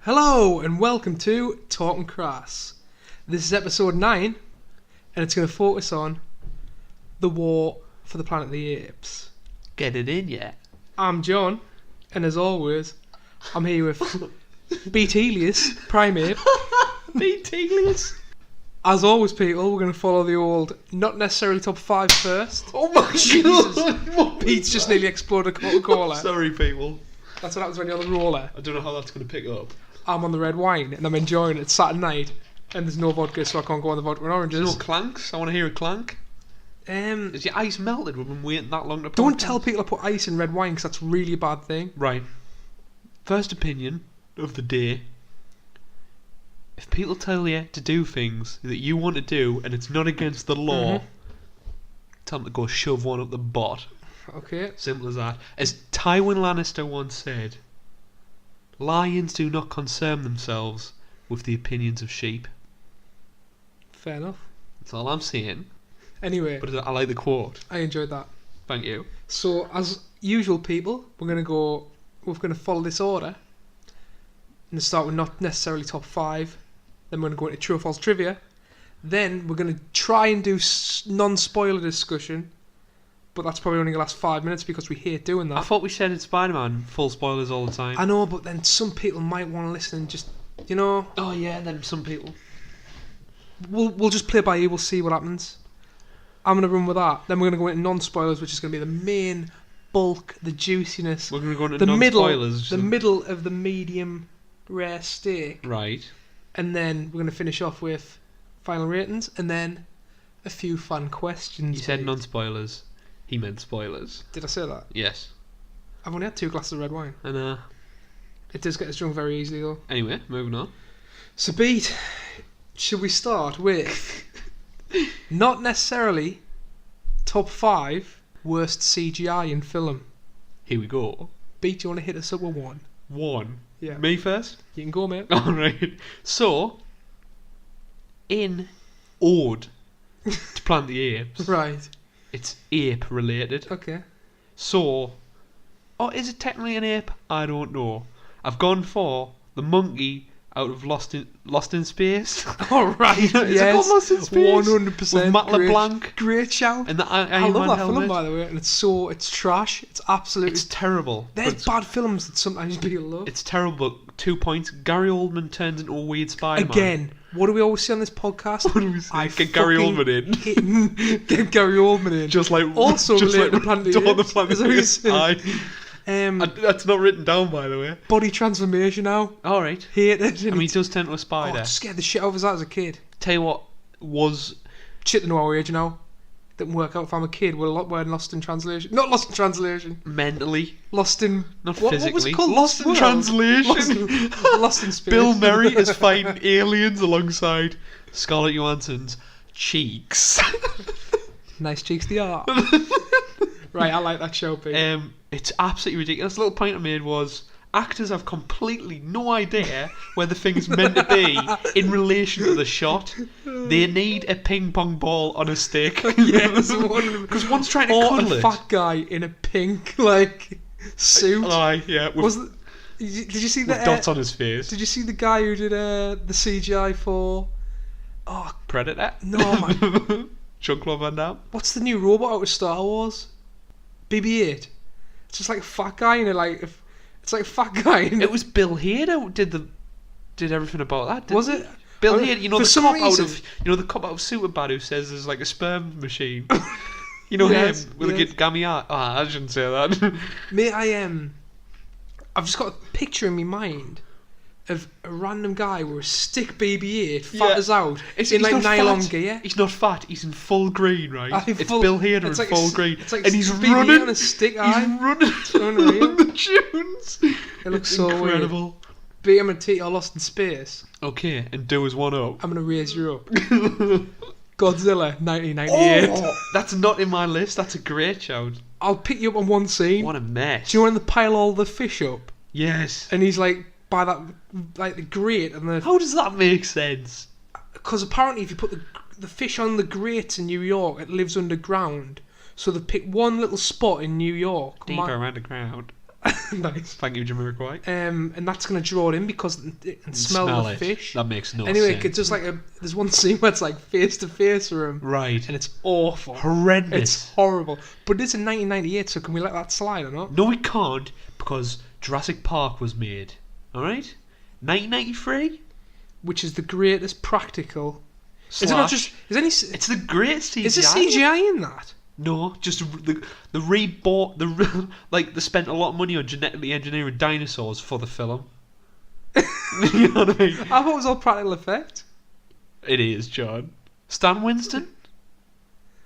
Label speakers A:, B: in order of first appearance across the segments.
A: Hello and welcome to Talking Crass. This is episode 9 and it's going to focus on the war for the planet of the apes.
B: Get it in yet?
A: I'm John and as always I'm here with Beatelius, Prime Ape.
B: Beatelius?
A: As always people, we're going to follow the old not necessarily top 5 first.
B: Oh my God!
A: Pete's just nearly exploded a Coca-Cola.
B: Sorry people.
A: That's what happens when you're on the roller.
B: I don't know how that's going to pick up.
A: I'm on the red wine and I'm enjoying it. It's Saturday night and there's no vodka, so I can't go on the vodka and oranges.
B: There's no clanks? I want to hear a clank. Is your ice melted? We've been waiting that long to put
A: Don't tell people to put ice in red wine because that's really a bad thing.
B: Right. First opinion of the day. If people tell you to do things that you want to do and it's not against the law, tell them to go shove one up the butt.
A: Okay.
B: Simple as that. As Tywin Lannister once said, lions do not concern themselves with the opinions of sheep.
A: Fair enough.
B: That's all I'm saying.
A: Anyway,
B: But I like the quote.
A: I enjoyed that.
B: Thank you.
A: So, as usual, people, we're going to follow this order. And start with not necessarily top 5. Then we're going to go into true or false trivia. Then we're going to try and do non-spoiler discussion. But that's probably only going to last 5 minutes because we hate doing that.
B: I thought we said in Spider-Man full spoilers all the time.
A: I know, but then some people might want to listen and just, you know.
B: Oh yeah, then some people.
A: We'll just play by ear. We'll see what happens. I'm going to run with that. Then we're going to go into non-spoilers, which is going to be the main bulk, the juiciness.
B: We're going to go into
A: the
B: non-spoilers.
A: The middle of the medium rare steak.
B: Right.
A: And then we're going to finish off with final ratings and then a few fun questions.
B: You said non-spoilers. He meant spoilers.
A: Did I say that?
B: Yes.
A: I've only had 2 glasses of red wine.
B: And
A: It does get us drunk very easily though.
B: anyway, moving on.
A: So Beat, should we start with not necessarily top 5 worst CGI in film?
B: Here we go.
A: Beat, do you want to hit us up with one?
B: One.
A: Yeah.
B: Me first?
A: You can go, mate.
B: Alright. So, in Ode to Planet of the Apes,
A: Right.
B: it's ape related.
A: Okay.
B: So, is it technically an ape? I don't know. I've gone for the monkey out of Lost in Space.
A: All right.
B: Is it
A: Yes.
B: called Lost in Space?
A: 100%.
B: With Matt
A: great,
B: LeBlanc.
A: Great shout.
B: And the
A: I
B: Iron
A: love
B: Man
A: that
B: helmet.
A: film, by the way, and it's trash. It's absolutely.
B: It's terrible.
A: There's bad films that sometimes people love.
B: It's terrible. 2 points. Gary Oldman turns into a weird Spider-Man.
A: Again, what do we always say on this podcast?
B: What do we say? Get Gary Oldman in.
A: Get Gary Oldman in.
B: Just like
A: also
B: just
A: related
B: like
A: to Planet of the
B: Dawn of the
A: Apes.
B: Planet
A: Is
B: of
A: that
B: the
A: what
B: Apes.
A: you
B: Aye. That's not written down, by the way.
A: Body transformation now.
B: All right.
A: Hate it.
B: I mean, he does turn to a spider.
A: it scared the shit out of us as a kid.
B: Tell you what was
A: Shit to know our age now. Didn't work out if I'm a kid. We're lost in translation. Not lost in translation.
B: mentally,
A: Lost in...
B: not
A: What
B: physically.
A: was it called?
B: Lost in
A: World?
B: translation.
A: Lost in space.
B: Bill Murray is fighting aliens alongside Scarlett Johansson's cheeks.
A: Nice cheeks they are. Right, I like that show, Pete.
B: It's absolutely ridiculous. The little point I made was actors have completely no idea where the thing's meant to be in relation to the shot. They need a ping pong ball on a stick.
A: Yes,
B: Because one's trying to
A: or
B: cuddle
A: a
B: it.
A: fat guy in a pink suit.
B: Aye, yeah. With,
A: Did you see
B: with
A: the
B: dots on his face.
A: Did you see the guy who did the CGI for? Oh
B: Predator?
A: no, man!
B: Jean-Claude Van Damme?
A: What's the new robot out of Star Wars? BB-8. It's just like a fat guy in it. It's like a fat guy in
B: It was Bill Hader did everything about that. Didn't
A: Was
B: he?
A: it?
B: Bill
A: For
B: Hader,
A: some reason-
B: the cop out of Superbad who says there's like a sperm machine. You know
A: Yes,
B: him with
A: yes.
B: a gammy eye. I shouldn't say that.
A: Mate, I've just got a picture in my mind of a random guy with a stick BB-8 fat
B: Yeah.
A: as out
B: It's-
A: in
B: he's
A: like
B: not
A: nylon
B: fat.
A: gear.
B: He's not fat. He's in full green, right?
A: I think
B: It's
A: full-
B: Bill Hader
A: it's
B: in
A: like
B: full
A: a-
B: green,
A: it's like
B: and he's
A: BB-8
B: running.
A: on a stick.
B: He's
A: Aye.
B: running
A: unreal.
B: the tunes.
A: It looks
B: It's
A: so
B: incredible.
A: But I'm gonna take you Lost in Space.
B: Okay, and do us one up.
A: I'm gonna raise you up. Godzilla 1998.
B: Oh, that's not in my list. That's a great shout.
A: I'll pick you up on one scene.
B: What a mess.
A: Do you know when they pile all the fish up
B: Yes.
A: and he's like by that like the grate and the
B: How does that make sense?
A: because apparently if you put the fish on the grates in New York, it lives underground. So they pick one little spot in New York.
B: Deeper underground.
A: Nice.
B: Thank you, Jamiroquai.
A: And that's going to draw it in because it can smell the
B: it.
A: fish.
B: That makes no
A: Anyway,
B: sense.
A: it's just like there's one scene where it's like face to face with him.
B: Right.
A: And it's awful.
B: Horrendous.
A: It's horrible. But it's in 1998, so can we let that slide or not?
B: No, we can't, because Jurassic Park was made. Alright? 1993?
A: Which is the greatest practical.
B: Slash.
A: Is it not just? Is any?
B: It's the greatest CGI.
A: Is there CGI in that?
B: No, just the rebought like they spent a lot of money on genetically engineering dinosaurs for the film. You know what I mean?
A: I thought it was all practical effect.
B: It is, John. Stan Winston?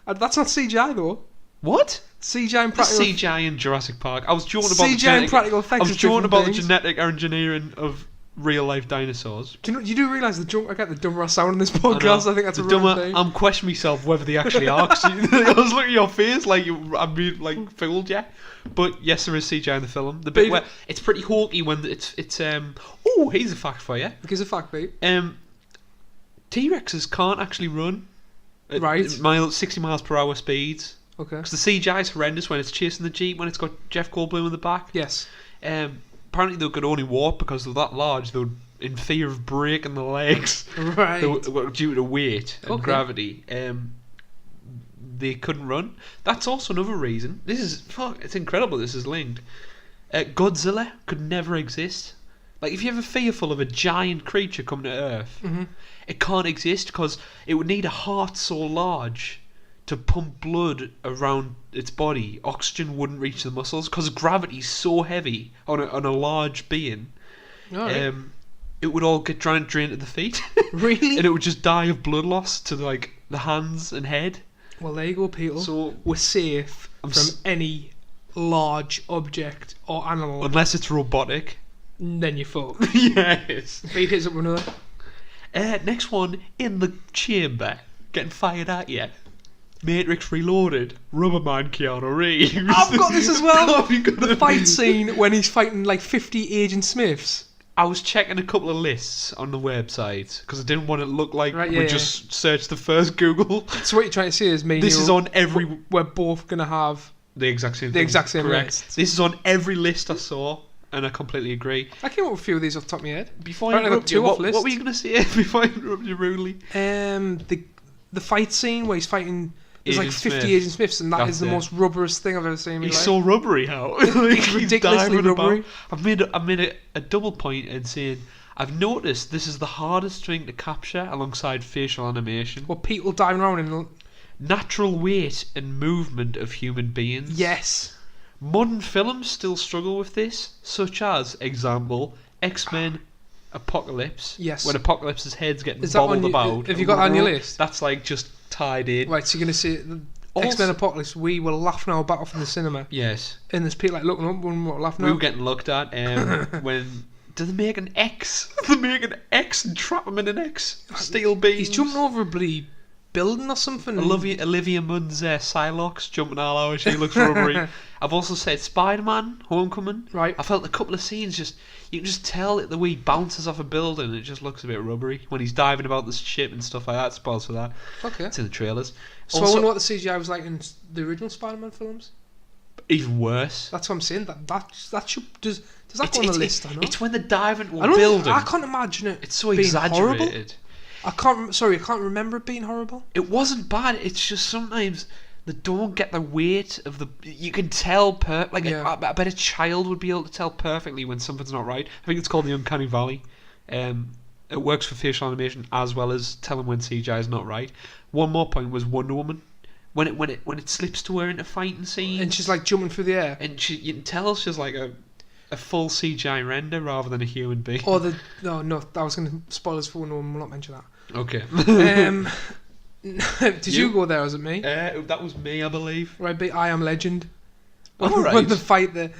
A: That's not CGI though.
B: What?
A: CGI and
B: The
A: practical.
B: CGI in Jurassic Park. I was joking about
A: CGI and practical effects.
B: I was
A: are
B: joking
A: different
B: about the
A: things.
B: genetic engineering of real life dinosaurs.
A: You do realise I get the dumber I sound in this podcast. I think that's a real thing.
B: I'm questioning myself whether they actually are. 'Cause I was looking at your face like I'm being like fooled, yeah. But yes, there is CGI in the film. The bit where it's pretty hawky when it's oh, here's a fact for you.
A: Gives a fact, mate.
B: T-Rexes can't actually run at
A: Right.
B: 60 miles per hour speeds.
A: Okay.
B: Because the CGI is horrendous when it's chasing the Jeep, when it's got Jeff Goldblum in the back.
A: Yes.
B: Apparently they could only walk because they're that large. They were in fear of breaking the legs.
A: Right.
B: Due to weight and
A: Okay.
B: gravity. They couldn't run. That's also another reason. It's incredible this is linked. Godzilla could never exist. Like, if you're ever fearful of a giant creature coming to Earth, it can't exist because it would need a heart so large to pump blood around its body. Oxygen wouldn't reach the muscles because gravity's so heavy on a large being.
A: Alright.
B: It would all get drained to the feet.
A: Really?
B: And it would just die of blood loss to like the hands and head.
A: Well, there you go, people.
B: So
A: we're safe from any large object or animal.
B: unless it's robotic.
A: Then you're fucked.
B: Yes.
A: Beat hits up with another.
B: Next one, in the chamber, getting fired at you. Matrix Reloaded, Rubberman Keanu Reeves.
A: I've got this as well.
B: Have you got
A: The fight scene when he's fighting like 50 Agent Smiths.
B: I was checking a couple of lists on the website because I didn't want it to look like we just searched the first Google.
A: So what you're trying to say is me and
B: This
A: you,
B: is on every...
A: we're both going to have
B: The exact same
A: the
B: thing.
A: exact same
B: Correct.
A: lists.
B: This is on every list I saw, and I completely agree.
A: I came up with a few of these off the top of my head.
B: Before I
A: Apparently
B: interrupt
A: got
B: you,
A: two off
B: what
A: list.
B: were you going to say before I interrupt you rudely?
A: The fight scene where he's fighting... There's like
B: Agent
A: 50
B: Smith.
A: Agent Smiths, and
B: That's
A: is the
B: it.
A: most rubberest thing I've ever seen in my
B: He's
A: life.
B: so rubbery, how? Like, he's
A: ridiculously
B: diving about.
A: rubbery.
B: I've made a double point in saying I've noticed this is the hardest thing to capture alongside facial animation.
A: Well, people diving around in...
B: Natural weight and movement of human beings.
A: Yes.
B: Modern films still struggle with this, such as, example, X-Men Apocalypse.
A: Yes.
B: When Apocalypse's head's getting
A: Is that
B: bobbled
A: on
B: about.
A: have you got that on your list?
B: That's like just tied in.
A: Right, so you're going to see the
B: Also-
A: X-Men Apocalypse, we were laughing our butt off in the cinema.
B: Yes.
A: And there's people like looking up and we're laughing
B: We
A: out.
B: were getting looked at when... Do they make an X? They make an X and trap him in an X. Steel beams.
A: He's jumping over a bloody building or something.
B: Olivia Munn's Psylocke jumping all over. She looks rubbery. I've also said Spider-Man Homecoming.
A: Right.
B: I felt a couple of scenes you can just tell that the way he bounces off a building, it just looks a bit rubbery when he's diving about the ship and stuff like that. Spoils for that.
A: Okay.
B: It's in the trailers.
A: So I wonder what the CGI was like in the original Spider-Man films.
B: Even worse.
A: That's what I'm saying. That should does that go on the list? I know.
B: It's when they're diving to
A: I
B: a
A: don't.
B: building.
A: I can't imagine it.
B: It's so
A: being
B: exaggerated.
A: Horrible. I can't remember it being horrible.
B: It wasn't bad. It's just sometimes they don't get the weight of the. You can tell I bet a child would be able to tell perfectly when something's not right. I think it's called the uncanny valley. It works for facial animation as well as telling when CGI is not right. One more point was Wonder Woman. When it slips to her in a fighting scene,
A: And she's like jumping through the air.
B: and you can tell she's like a full CGI render rather than a human being.
A: Or no, I was going to spoil this for Wonder Woman. We'll not mention that.
B: Okay.
A: Did you go there? Or was it me?
B: That was me, I believe.
A: Right, but I Am Legend.
B: All right.
A: When the fight, the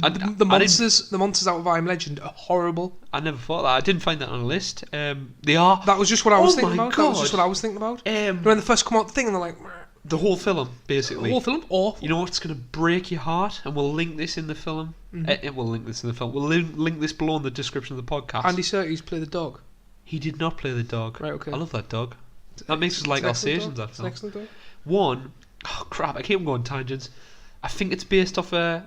B: I
A: monsters out of I Am Legend are horrible.
B: I never thought that. I didn't find that on a list. They are.
A: That was just what I was
B: Oh
A: thinking
B: my
A: about. That was just
B: God.
A: what I was thinking about. When they first come out the thing and they're like,
B: The whole film,
A: the
B: basically.
A: whole film awful.
B: You know what's going to break your heart? And we'll link this in the film. We'll link this in the film. We'll link this below in the description of the podcast.
A: Andy Serkis played the dog.
B: He did not play the dog.
A: Right, okay.
B: I love that dog. That makes us like
A: It's an excellent
B: Alsatians,
A: dog.
B: that
A: It's an
B: film.
A: excellent dog.
B: One, oh crap, I keep going tangents. I think it's based off a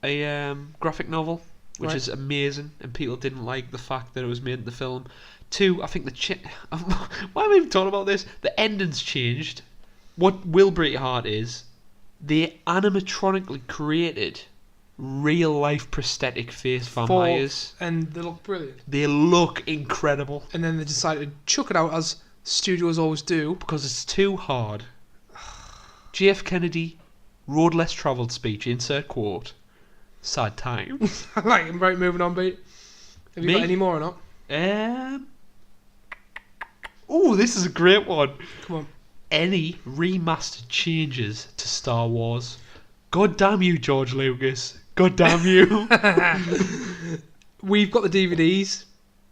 B: a graphic novel, which
A: Right.
B: is amazing, and people didn't like the fact that it was made in the film. 2, I think why am I even talking about this? The ending's changed. What will break your heart is they animatronically created real life prosthetic face vampires.
A: And they look brilliant.
B: They look incredible
A: And then they decided to chuck it out, as studios always do.
B: because it's too hard. JF Kennedy, road less travelled speech, insert quote. Sad times.
A: I like him. Right, moving on, Beat. Have you
B: Me?
A: got any more or not?
B: Oh, this is a great one.
A: Come on.
B: Any remastered changes to Star Wars? God damn you, George Lucas. God damn you.
A: We've got the DVDs.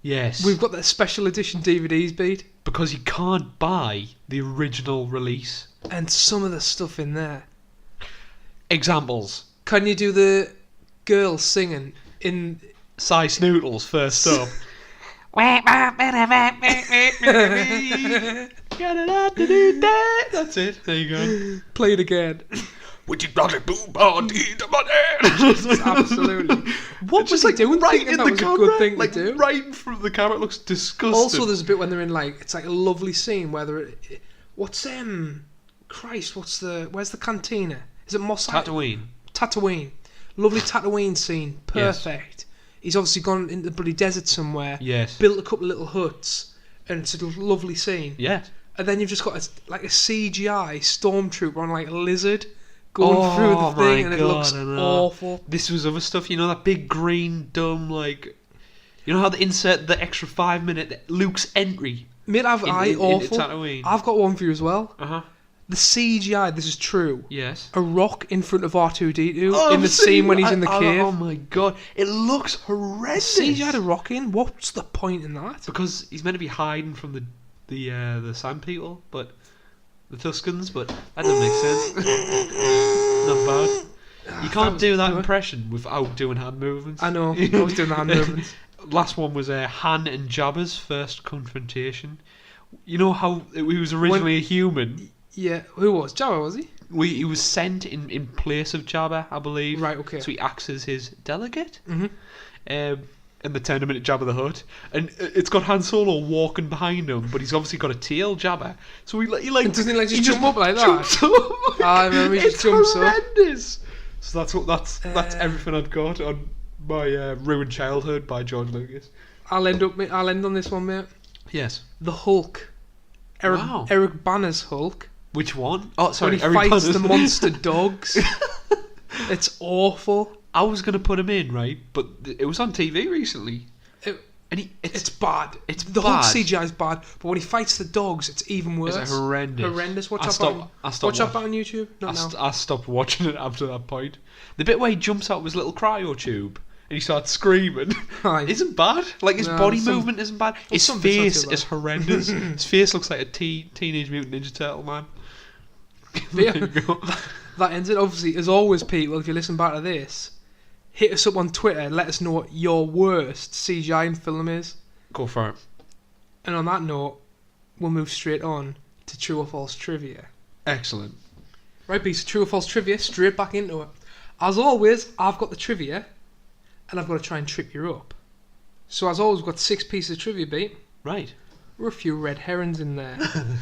B: Yes.
A: We've got the special edition DVDs, Beat.
B: Because you can't buy the original release.
A: And some of the stuff in there.
B: Examples.
A: Can you do the girl singing in...
B: Cy Snootles first up. That's it. There you go.
A: Play it again. Absolutely. What was he doing?
B: Right
A: Thinking
B: in
A: that
B: the
A: was
B: camera,
A: a good thing
B: like
A: to do.
B: right in front of the camera. It looks disgusting.
A: Also, there's a bit when they're in it's like a lovely scene where they're... What's Christ, where's the cantina? Is it Mos Eisley? Tatooine. Lovely Tatooine scene. Perfect. He's obviously gone into the bloody desert somewhere.
B: Yes.
A: Built a couple of little huts, and it's a lovely scene.
B: Yeah.
A: And then you've just got a CGI stormtrooper on a lizard going through the thing, and it looks awful.
B: This was other stuff, that big green dumb you know how they insert the extra 5-minute Luke's entry.
A: Mate,
B: into
A: awful.
B: Tatooine.
A: I've got one for you as well.
B: Uh-huh.
A: The CGI, this is true.
B: Yes.
A: A rock in front of R2-D2 in the scene when he's in the cave.
B: Oh my god, it looks horrendous.
A: CGI a rock in? What's the point in that?
B: Because he's meant to be hiding from the Sand People, but the Tuscans, but that doesn't make sense. Not bad. You can't do that impression without doing hand movements.
A: I know. I was doing the hand movements.
B: Last one was Han and Jabba's first confrontation. You know how he was originally a human?
A: Yeah, who was? Jabba, was he?
B: He was sent in place of Jabba, I believe.
A: Right, okay.
B: So he acts as his delegate.
A: Mm-hmm.
B: And they turn him into Jabba the Hutt. And it's got Han Solo walking behind him, but he's obviously got a tail Jabba. So he
A: doesn't he just jump up like that?
B: Jumps up.
A: I remember he just jumps up.
B: It's horrendous. So that's everything I've got on my Ruined Childhood by George Lucas.
A: I'll end on this one, mate.
B: Yes.
A: The Hulk. Eric Banner's Hulk.
B: Which one? Oh, sorry.
A: When he fights the monster dogs. It's awful.
B: I was going to put him in, right? But it was on TV recently. It's
A: bad.
B: The
A: Hulk CGI is bad, but when he fights the dogs, it's even worse.
B: It's horrendous.
A: Watch that on YouTube.
B: I stopped watching it after that point. The bit where he jumps out of his little cryo tube and he starts screaming isn't bad. His body movement isn't bad. His face is horrendous. His face looks like a Teenage Mutant Ninja Turtle man.
A: Yeah, that ends it. Obviously, as always, people, if you listen back to this, hit us up on Twitter and let us know what your worst CGI in film is.
B: Go for it.
A: And on that note, we'll move straight on to true or false trivia.
B: Excellent.
A: Right, piece of true or false trivia, straight back into it. As always, I've got the trivia, and I've got to try and trip you up. So as always, we've got 6 pieces of trivia, Beat.
B: Right.
A: There are a few red herrings in there.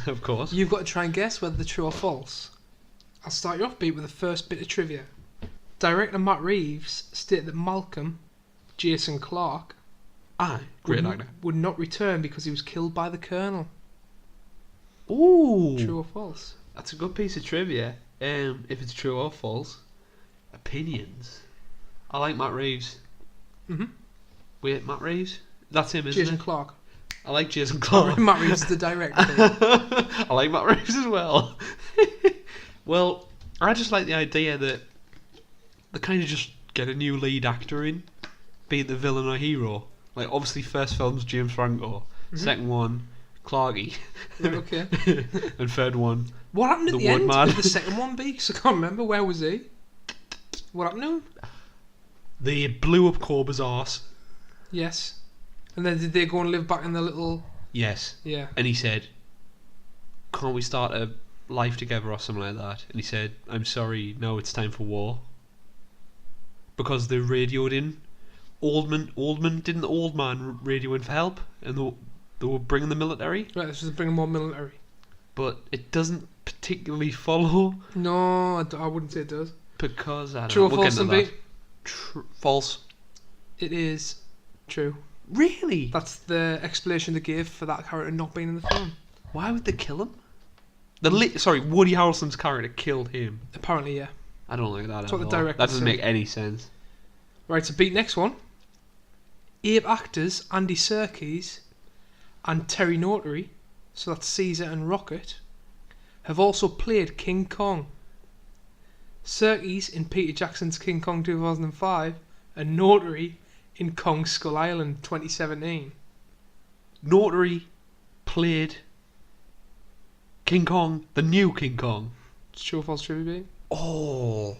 B: Of course.
A: You've got to try and guess whether they're true or false. I'll start you off, Beat, with the first bit of trivia. Director Matt Reeves stated that Malcolm, Jason Clarke,
B: great actor,
A: would not return because he was killed by the Colonel.
B: Ooh.
A: True or false?
B: That's a good piece of trivia. If it's true or false. Opinions. I like Matt Reeves.
A: Mm-hmm.
B: Wait, Matt Reeves? That's him, isn't
A: Jason
B: it?
A: Clarke.
B: I like Jason Clarke.
A: Matt Reeves is the director.
B: I like Matt Reeves as well. Well, I just like the idea that they kind of just get a new lead actor in, be it the villain or hero. Obviously, first film's James Franco, second one, Clarky,
A: Okay.
B: and third one,
A: What happened at the end
B: Woodman.
A: of the second one, B? 'Cause I can't remember. Where was he? What happened to him?
B: They blew up Cobra's arse.
A: Yes. And then did they go and live back in the little...
B: Yes.
A: Yeah.
B: And he said, can't we start a life together or something like that? And he said, I'm sorry, no, it's time for war. because they radioed in. Oldman didn't the old man radio in for help, and they were bringing the military.
A: Right, this is bringing more military.
B: But it doesn't particularly follow.
A: No, I wouldn't say it does.
B: Because I don't
A: True
B: know.
A: or false, Beat?
B: False.
A: It is true.
B: Really?
A: That's the explanation they gave for that character not being in the film.
B: Why would they kill him? Woody Harrelson's character killed him.
A: Apparently, yeah.
B: I don't like that
A: That's
B: at
A: what
B: all.
A: the director
B: That doesn't
A: said.
B: make any sense.
A: Right, so Beat, next one. Ape actors Andy Serkis and Terry Notary, so that's Caesar and Rocket, have also played King Kong. Serkis in Peter Jackson's King Kong 2005 and Notary in Kong Skull Island 2017.
B: Notary played King Kong, the new King Kong.
A: True or false, trivia, Beat?
B: Oh.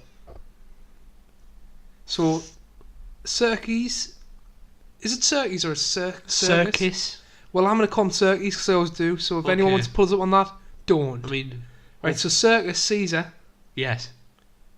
A: So, Serkis... Is it Serkis or a
B: Circus?
A: Well, I'm going to call him Serkis because I always do, so if anyone
B: Okay.
A: wants to pull us up on that, don't.
B: I mean...
A: Right, so Circus Caesar
B: Yes.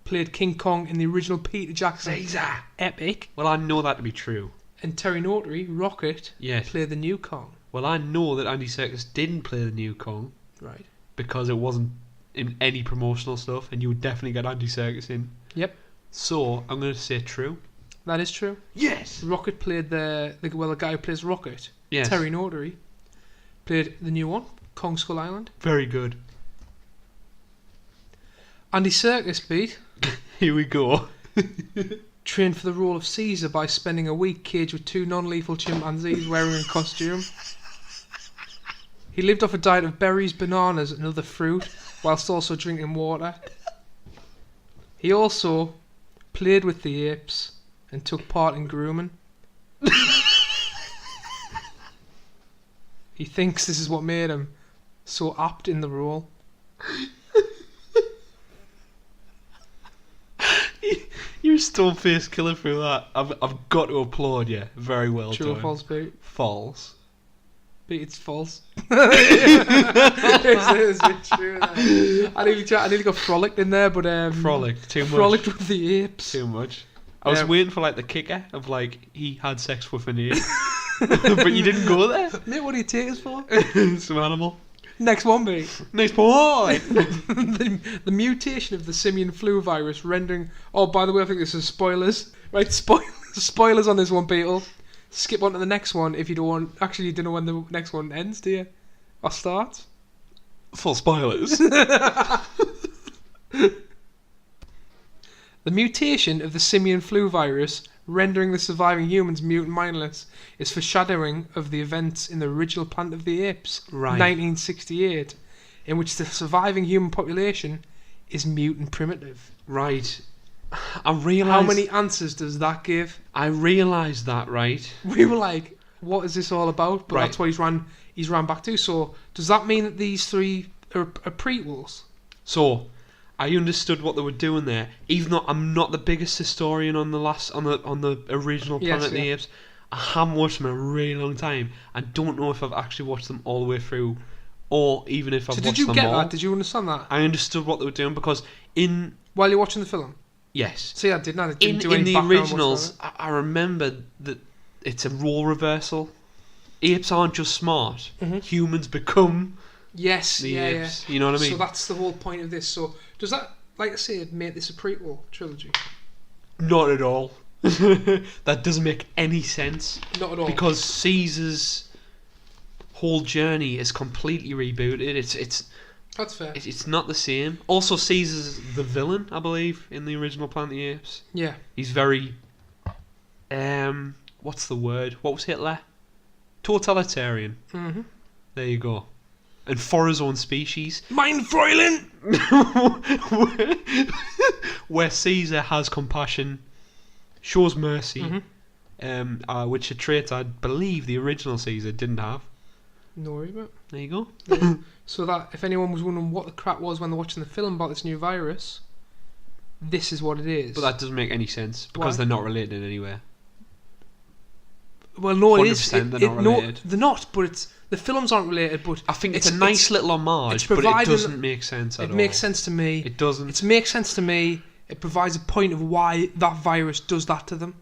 A: played King Kong in the original Peter Jackson
B: Caesar.
A: epic,
B: Well, I know that to be true.
A: and Terry Notary, Rocket,
B: Yes.
A: played the new Kong.
B: Well, I know that Andy Serkis didn't play the new Kong
A: Right.
B: because it wasn't in any promotional stuff, and you would definitely get Andy Serkis in.
A: Yep.
B: So, I'm going to say true.
A: That is true.
B: Yes!
A: Rocket played the guy who plays Rocket,
B: Yes.
A: Terry Notary, played the new one, Kong Skull Island.
B: Very good.
A: Andy Serkis, Beat,
B: Here we go.
A: trained for the role of Caesar by spending a week caged with 2 non-lethal chimpanzees wearing a costume. He lived off a diet of berries, bananas and other fruit, whilst also drinking water. He also played with the apes and took part in grooming. He thinks this is what made him so apt in the role.
B: You're stone-faced killer through that. I've got to applaud you. Very well
A: True or
B: done.
A: false, Pete?
B: False.
A: Pete, it's false. it's true. I nearly got frolicked in there, but
B: Frolic. Too much.
A: frolicked with the apes.
B: Too much. I was waiting for like the kicker of like he had sex with an ape, but you didn't go there.
A: Mate, what do you take us for?
B: Some animal.
A: Next one, Pete.
B: Nice boy.
A: the mutation of the simian flu virus rendering... Oh, by the way, I think this is spoilers. Right, spoilers on this one, people. Skip on to the next one if you don't want... Actually, you don't know when the next one ends, do you? Or starts?
B: Full spoilers.
A: The mutation of the simian flu virus rendering the surviving humans mute and mindless is foreshadowing of the events in the original Planet of the Apes,
B: Right.
A: 1968, in which the surviving human population is mute and primitive.
B: Right. I realised...
A: How many answers does that give?
B: I realised that, right?
A: We were like, what is this all about? But
B: Right.
A: that's what he's ran back to. So does that mean that these 3 are prequels?
B: So, I understood what they were doing there, even though I'm not the biggest historian on the original
A: Yes,
B: Planet of the
A: yeah.
B: Apes. I haven't watched them in a really long time. I don't know if I've actually watched them all the way through, or even if I've
A: So
B: watched
A: did you
B: them
A: get
B: all.
A: that? Did you understand that?
B: I understood what they were doing because
A: While you're watching the film?
B: yes,
A: See, I didn't. I didn't do
B: in
A: any
B: the
A: background
B: originals,
A: whatsoever.
B: I remember that it's a role reversal. Apes aren't just smart;
A: Mhm.
B: humans become
A: Yes,
B: the
A: yeah,
B: apes. You know what I mean?
A: So that's the whole point of this. So does that, like I said, make this a prequel trilogy?
B: Not at all. That doesn't make any sense.
A: Not at all.
B: Because Caesar's whole journey is completely rebooted.
A: That's fair.
B: It's not the same. Also, Caesar's the villain, I believe, in the original Planet of the Apes.
A: Yeah.
B: He's very what's the word? What was Hitler? Totalitarian.
A: Mm-hmm.
B: There you go. And for his own species.
A: Mein Fräulein!
B: Where Caesar has compassion, shows mercy,
A: Mm-hmm.
B: which a trait I believe the original Caesar didn't have.
A: No worries about.
B: There you go.
A: Yeah. So that if anyone was wondering what the crap was when they're watching the film about this new virus, this is what it is.
B: But that doesn't make any sense because
A: Why?
B: they're not related in any way.
A: Well, no, it is.
B: 100% they're not related.
A: No, they're not. But the films aren't related. But
B: I think it's a nice little homage,
A: it's
B: but it
A: providing-
B: doesn't make sense at all.
A: it makes sense to me.
B: It doesn't.
A: It makes sense to me It provides a point of why that virus does that to them.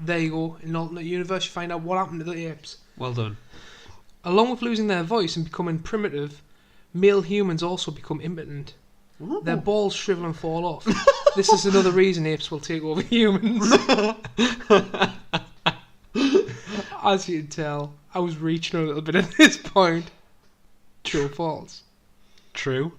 A: There you go. In an alternate universe, you find out what happened to the apes.
B: Well done.
A: Along with losing their voice and becoming primitive, male humans also become impotent.
B: Ooh.
A: Their balls shrivel and fall off. This is another reason apes will take over humans. As you can tell, I was reaching a little bit at this point. True or false?
B: True.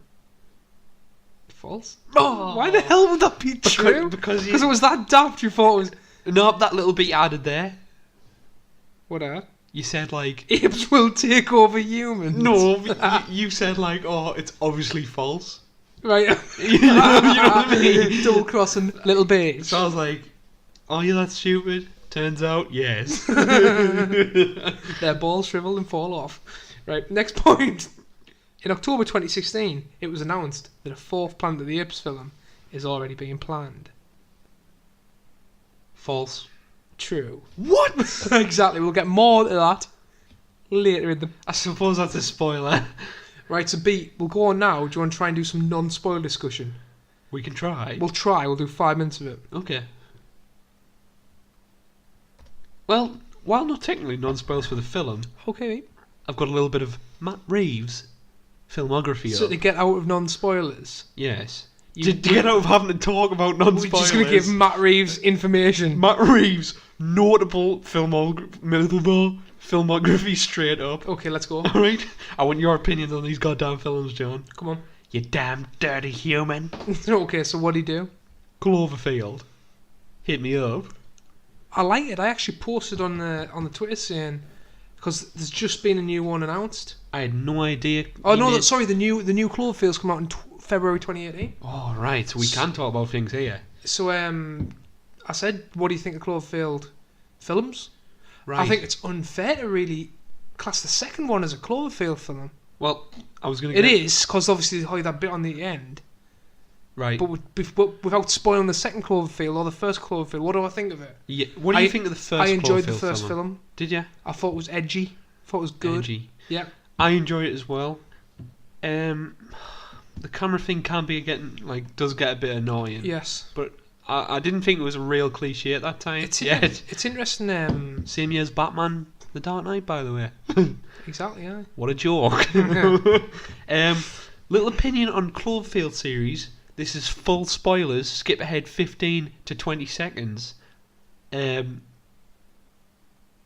A: False? Oh, why the hell would that be true?
B: Because
A: it was that daft you thought it was...
B: No, that little bit you added there.
A: What are?
B: You said like...
A: Apes will take over humans.
B: No, you said like, oh, it's obviously false.
A: Right.
B: You know what I mean?
A: Double crossing little babes.
B: So I was like, oh, you're that stupid? Turns out, yes.
A: Their balls shrivel and fall off. Right, next point. In October 2016, it was announced that a fourth Planet of the Apes film is already being planned.
B: False.
A: True.
B: What?
A: Exactly, we'll get more to that later in the...
B: I suppose that's a spoiler.
A: Right, so Beat, we'll go on now. Do you want to try and do some non-spoiler discussion?
B: We can try.
A: We'll try, we'll do 5 minutes of it.
B: Okay. Well, while not technically non-spoilers for the film,
A: Okay, mate.
B: I've got a little bit of Matt Reeves' filmography
A: So
B: up.
A: to get out of non-spoilers...
B: Yes. To get out of having to talk about
A: We're
B: non-spoilers.
A: just going to give Matt Reeves information.
B: Matt Reeves' notable filmography straight up.
A: Okay, let's go.
B: Alright? I want your opinions on these goddamn films, John.
A: Come on.
B: You damn dirty human.
A: Okay, so what do you do?
B: Cloverfield. Hit me up.
A: I like it. I actually posted on the Twitter saying... Because there's just been a new one announced.
B: I had no idea.
A: Oh, no, sorry, the new Cloverfield's come out in February 2018.
B: Oh, right, so we can talk about things here.
A: So, I said, what do you think of Cloverfield films?
B: Right.
A: I think it's unfair to really class the second one as a Cloverfield film.
B: Well, I was going to
A: It is, because obviously they hide that bit on the end.
B: Right.
A: But without spoiling the second Cloverfield or the first Cloverfield, what do I think of it?
B: Yeah. What do you think of the first
A: I enjoyed the
B: Cloverfield
A: first film.
B: Did you?
A: I thought it was edgy. I thought it was good.
B: Edgy.
A: Yeah.
B: I enjoyed it as well. The camera thing does get a bit annoying.
A: Yes.
B: But I didn't think it was a real cliche at that time.
A: It's interesting.
B: Same year as Batman The Dark Knight, by the way.
A: Exactly, yeah.
B: What a joke. Little opinion on Cloverfield series. This is full spoilers. Skip ahead 15 to 20 seconds. I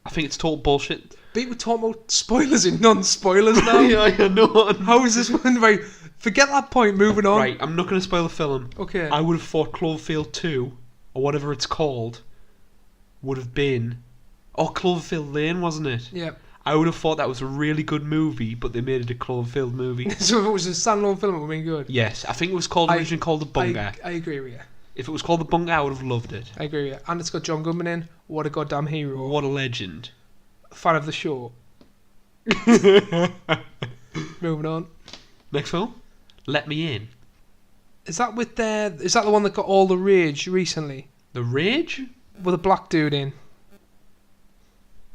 B: think it's total bullshit.
A: But we're talking about spoilers and non-spoilers now.
B: Yeah, I know.
A: How is this one? Right, forget that point, moving on.
B: Right, I'm not going to spoil the film.
A: Okay.
B: I would have thought Cloverfield 2, or whatever it's called, would have been... Oh, Cloverfield Lane, wasn't it?
A: Yeah.
B: I would have thought that was a really good movie, but they made it a Cloverfield movie.
A: So if it was a standalone film, it would have been good.
B: Yes, I think it was originally called The Bunker.
A: I agree with you.
B: If it was called The Bunker, I would have loved it.
A: I agree with you. And it's got John Goodman in. What a goddamn hero.
B: What a legend.
A: Fan of the show. Moving on.
B: Next film? Let Me In.
A: Is that the one that got all the rage recently?
B: The Rage?
A: With a black dude in.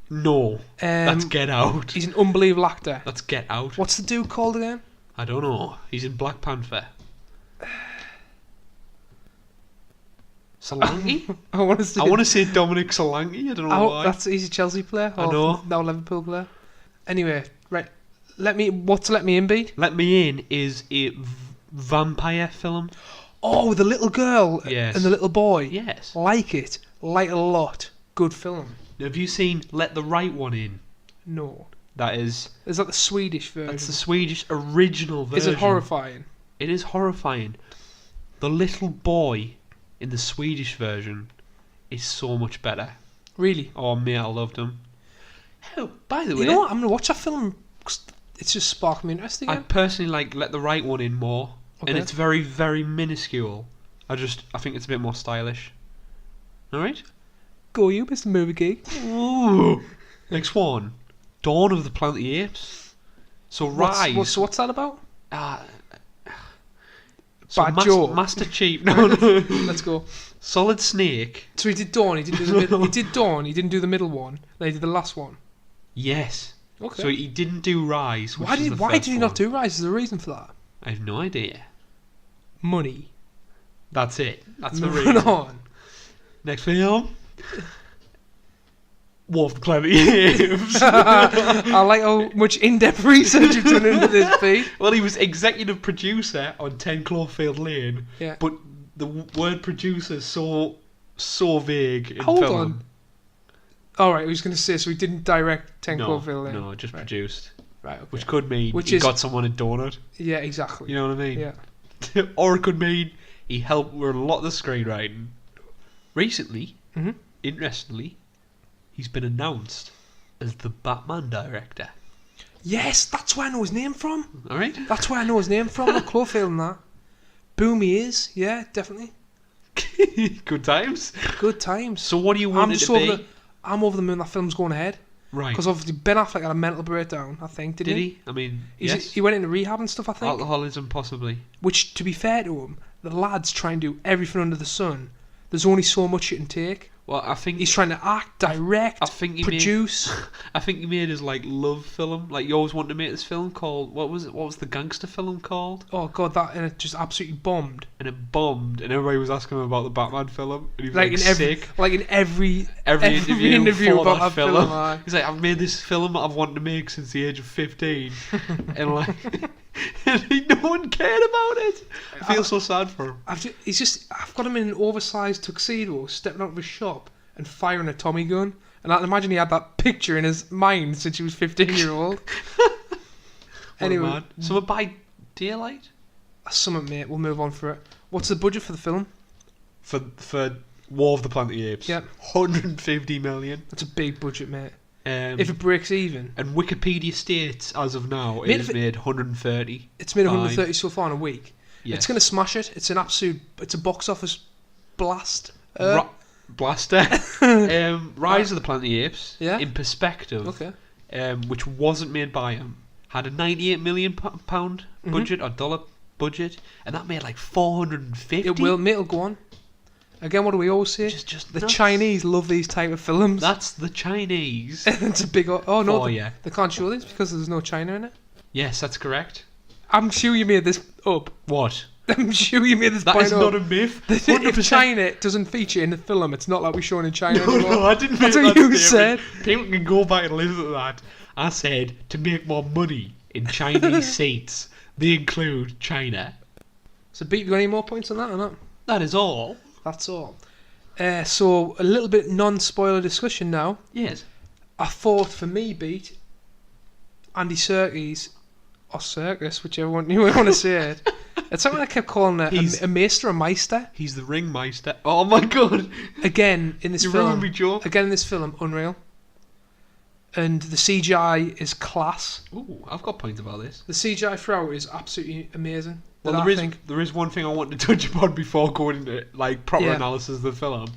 B: No. That's Get Out.
A: He's an unbelievable actor.
B: That's Get Out.
A: What's the dude called again?
B: I don't know. He's in Black Panther. Solanke?
A: I want to
B: say Dominic Solanke. I don't know why.
A: He's a Chelsea player.
B: I know.
A: Now Liverpool player. Anyway, right. What's Let Me In be?
B: Let Me In is a vampire film.
A: Oh, the little girl
B: Yes.
A: and the little boy.
B: Yes.
A: Like it. Like it a lot. Good film.
B: Have you seen Let the Right One In?
A: No.
B: That is...
A: Is that the Swedish version?
B: That's the Swedish original version.
A: Is it horrifying?
B: It is horrifying. The little boy in the Swedish version is so much better.
A: Really?
B: Oh, mate, I loved him. Oh, by the way...
A: You know what? I'm going to watch that film. It's just sparked me interest again.
B: I personally like Let the Right One In more.
A: Okay.
B: And it's very, very minuscule. I think it's a bit more stylish. Alright?
A: Go you, Mr. Movie Geek.
B: Ooh. Next one. Dawn of the Planet of the Apes. So Rise.
A: What's that about?
B: So
A: joke.
B: Master Chief. No.
A: Let's go.
B: Solid Snake.
A: So he did Dawn. He didn't do the middle. He did Dawn. He didn't do the middle one. Then he did the last one.
B: Yes.
A: Okay.
B: So he didn't do Rise.
A: Why did he not do Rise? Is there a reason for that?
B: I have no idea.
A: Money.
B: That's it. That's the
A: Moving
B: reason.
A: on.
B: Next film. War of the Planet of the Apes.
A: I like how much in-depth research you've done into this, Pete.
B: Well, he was executive producer on 10 Cloverfield Lane.
A: Yeah.
B: But the word producer is so vague in
A: Hold
B: film.
A: on. All right, I was going to say, so he didn't direct 10 Cloverfield Lane?
B: No, just produced.
A: Right, okay.
B: Which could mean he got someone a donut.
A: Yeah, exactly.
B: You know what I mean?
A: Yeah.
B: Or it could mean he helped with a lot of the screenwriting. Recently, interestingly, he's been announced as the Batman director.
A: Yes, that's where I know his name from.
B: All right.
A: That's where I know his name from. Not Cloverfield and that. Boom, he is. Yeah, definitely.
B: Good times.
A: Good times.
B: So what do you want it to be?
A: I'm over the moon that film's going ahead.
B: Right.
A: Because obviously Ben Affleck had a mental breakdown, I think, did he?
B: I mean,
A: yes. He went into rehab and stuff, I think.
B: Alcoholism, possibly.
A: Which, to be fair to him, the lads try and do everything under the sun. There's only so much you can take.
B: Well, I think
A: he's trying to act, direct, produce.
B: I think he made his love film. Like, you always wanted to make this film called, what was it? What was the gangster film called?
A: Oh god, and it just absolutely bombed.
B: And it bombed, and everybody was asking him about the Batman film, and he was
A: in
B: sick.
A: In every
B: interview
A: about
B: that
A: film.
B: He's like, I've made this film that I've wanted to make since the age of 15, and no one cared about it. I feel so sad for him.
A: I've got him in an oversized tuxedo, stepping out of his shop and firing a Tommy gun. And I can imagine he had that picture in his mind since he was 15-year-old. Anyway,
B: Summer by Daylight.
A: Summer, mate. We'll move on for it. What's the budget for the film?
B: For War of the Planet of the Apes.
A: Yep.
B: 150 million.
A: That's a big budget, mate. If it breaks even. And
B: Wikipedia states, as of now, it has made 130.
A: It's made 130 so far in a week.
B: Yes.
A: It's going to smash it. It's a box office blast.
B: Blaster. Rise of the Planet of the Apes, in perspective, which wasn't made by him, had a £98 million budget, or dollar budget, and that made like 450.
A: It'll go on. Again, what do we always say?
B: Just
A: the Chinese love these type of films.
B: That's the Chinese.
A: It's a big... Oh, no, they can't show this because there's no China in it?
B: Yes, that's correct.
A: I'm sure you made this up.
B: What?
A: I'm sure you made this point up.
B: That is not a myth.
A: If China doesn't feature in the film, it's not like we're showing in China anymore.
B: No, I didn't make
A: that. That's what you said.
B: People can go back and listen to that. I said, to make more money in Chinese seats, they include China.
A: So, Beat, you got any more points on that or not?
B: That is all.
A: That's all. So, a little bit non-spoiler discussion now.
B: Yes.
A: I thought, for me, Beat, Andy Serkis, or Circus, whichever one you want to say it. It's something I kept calling a maester, a meister.
B: He's the ringmeister. Oh my god!
A: Again in this
B: you
A: film.
B: ruined me, Joe.
A: Again in this film, unreal. And the CGI is class.
B: Ooh, I've got points about this.
A: The CGI throughout is absolutely amazing.
B: Well, there is one thing I want to touch upon before going into proper analysis of the film.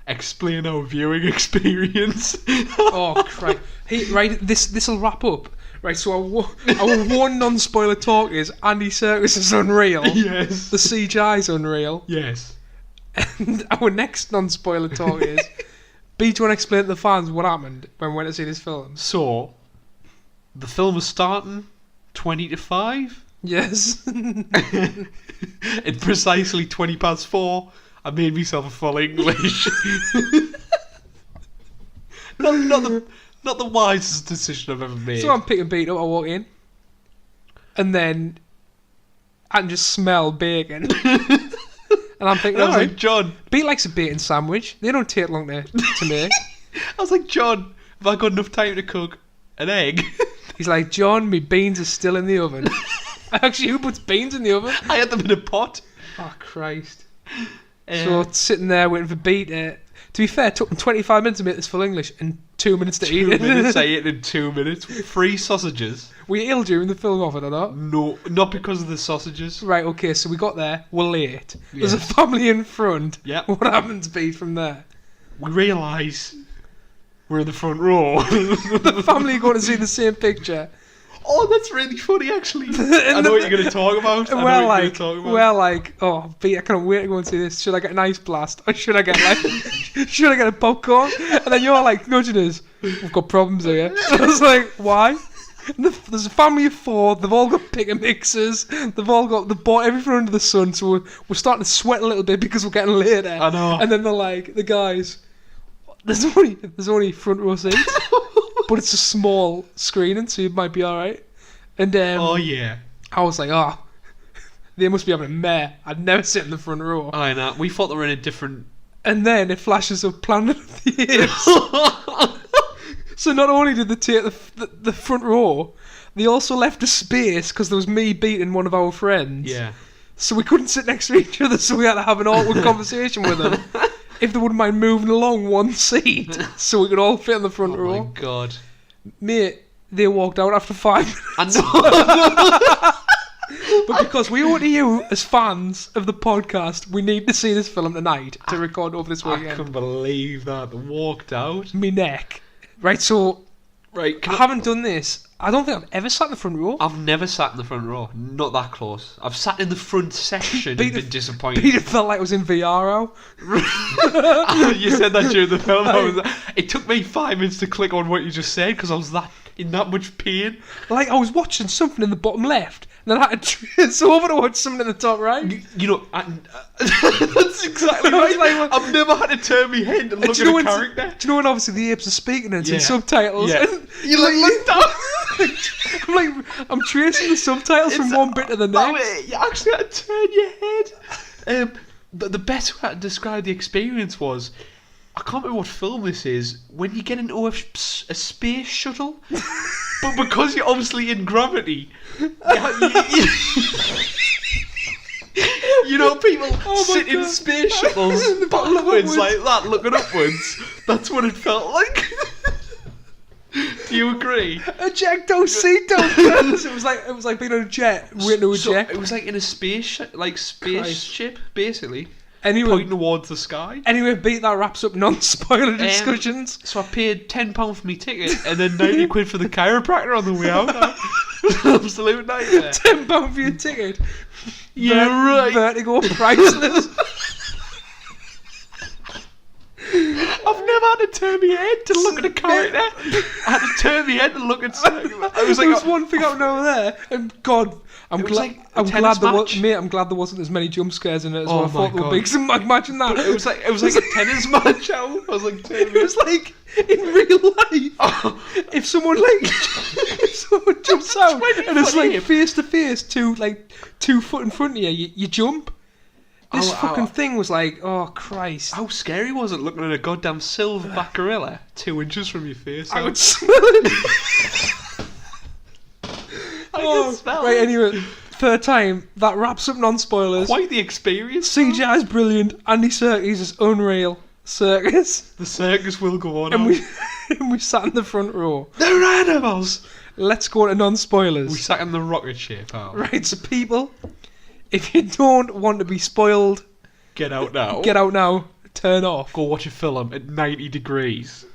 B: Explain our viewing experience.
A: Oh, Christ. This will wrap up. Right, so our one non-spoiler talk is Andy Serkis is unreal.
B: Yes.
A: The CGI is unreal.
B: Yes.
A: And our next non-spoiler talk is B, do you want to explain to the fans what happened when we went to see this film?
B: So, the film was starting 20 to 5.
A: Yes.
B: At precisely 20 past 4, I made myself a full English. Not the wisest decision I've ever made.
A: So I'm picking Beat up, I walk in, and then I can just smell bacon. And I'm thinking,
B: alright, John.
A: Beat likes a bacon sandwich. They don't take long to make.
B: I was like, John, have I got enough time to cook an egg?
A: He's like, John, my beans are still in the oven. Actually, who puts beans in the oven?
B: I had them in a pot.
A: Oh, Christ. So sitting there waiting for Beat. To be fair, it took them 25 minutes to make this full English and 2 minutes to eat it.
B: 2 minutes, I ate it in 2 minutes. 3 sausages.
A: Were you ill during the film of it or not?
B: No, not because of the sausages.
A: Right, okay, so we got there, we're late. Yes. There's a family in front.
B: Yeah.
A: What happens, Beat, from there?
B: We realise we're in the front row.
A: The family are going to see the same picture.
B: Oh, that's really funny, actually. I know what you're going to talk about.
A: We're like, oh, Beat, I can't wait to go and see this. Should I get an ice blast? Or should I get a popcorn? And then you're like, nudging us, we've got problems here. So I was like, why? There's a family of 4. They've all got pick and mixers. They bought everything under the sun. So we're starting to sweat a little bit because we're getting later.
B: I know.
A: And then they're like, the guys, there's only front row seats, but it's a small screening, so you might be all right. And
B: oh yeah.
A: I was like, oh, they must be having a mare. I'd never sit in the front row.
B: I know. We thought they were in a different.
A: And then it flashes up Planet of the Apes. So not only did they take the front row, they also left a space because there was me beating one of our friends.
B: Yeah.
A: So we couldn't sit next to each other, so we had to have an awkward conversation with them. If they wouldn't mind moving along one seat so we could all fit in the front row.
B: Oh my god.
A: Mate, they walked out after 5 minutes.
B: I know.
A: But because we owe to you as fans of the podcast, we need to see this film tonight to record over this
B: I
A: weekend.
B: couldn't believe that. They walked out.
A: Me neck. Right, so
B: Right.
A: I haven't done this. I don't think I've ever sat in the front row.
B: I've never sat in the front row. Not that close. I've sat in the front section and been disappointed.
A: Peter felt like I was in VR.
B: You said that during the film. It took me 5 minutes to click on what you just said because I was in that much pain.
A: Like, I was watching something in the bottom left, and then I had to trace over to watch something in the top right.
B: You know, that's exactly right.
A: Like,
B: I've never had to turn my head and look at a character.
A: Do you know when obviously the apes are speaking and it's in
B: Yeah.
A: subtitles?
B: Yeah.
A: And
B: You look down.
A: I'm tracing the subtitles from one bit to the next.
B: You actually had to turn your head. The best way to describe the experience was, I can't remember what film this is, when you get into a space shuttle, but because you're obviously in gravity, you know, people sit in
A: God.
B: space shuttles backwards like that, looking upwards. That's what it felt like. Do you agree?
A: Ejecto seato. It was like being on a jet, waiting to eject.
B: It was like in a spaceship, basically.
A: Anyway,
B: Pointing towards the sky.
A: Anyway, Beat, that wraps up non-spoiler discussions.
B: So I paid £10 for my ticket and then 90 quid for the chiropractor on the way out. Absolute nightmare.
A: £10 for your ticket.
B: Yeah, right.
A: Vertigo priceless.
B: I've never had to turn my head to look at a character. I had to turn my head to look at something.
A: There was one thing out over there, and God, I'm glad there wasn't as many jump scares in it as well. I thought there would be. 'Cause imagine that.
B: It was like a tennis match. I was like,
A: it was like in real life. If someone jumps out and it's like face to face, 2 foot in front of you, you jump. This fucking thing was like, oh Christ!
B: How scary was it looking at a goddamn silverback gorilla 2 inches from your face?
A: I would smell it.
B: I can smell
A: right,
B: it.
A: anyway, third time. That wraps up non-spoilers.
B: Quite the experience.
A: CGI is brilliant. Andy Serkis is unreal. Circus.
B: The circus will go on.
A: And we sat in the front row.
B: They're animals.
A: Let's go to non-spoilers.
B: We sat in the rocket ship.
A: Right, so people, if you don't want to be spoiled,
B: get out now.
A: Turn off.
B: Go watch a film at 90 degrees.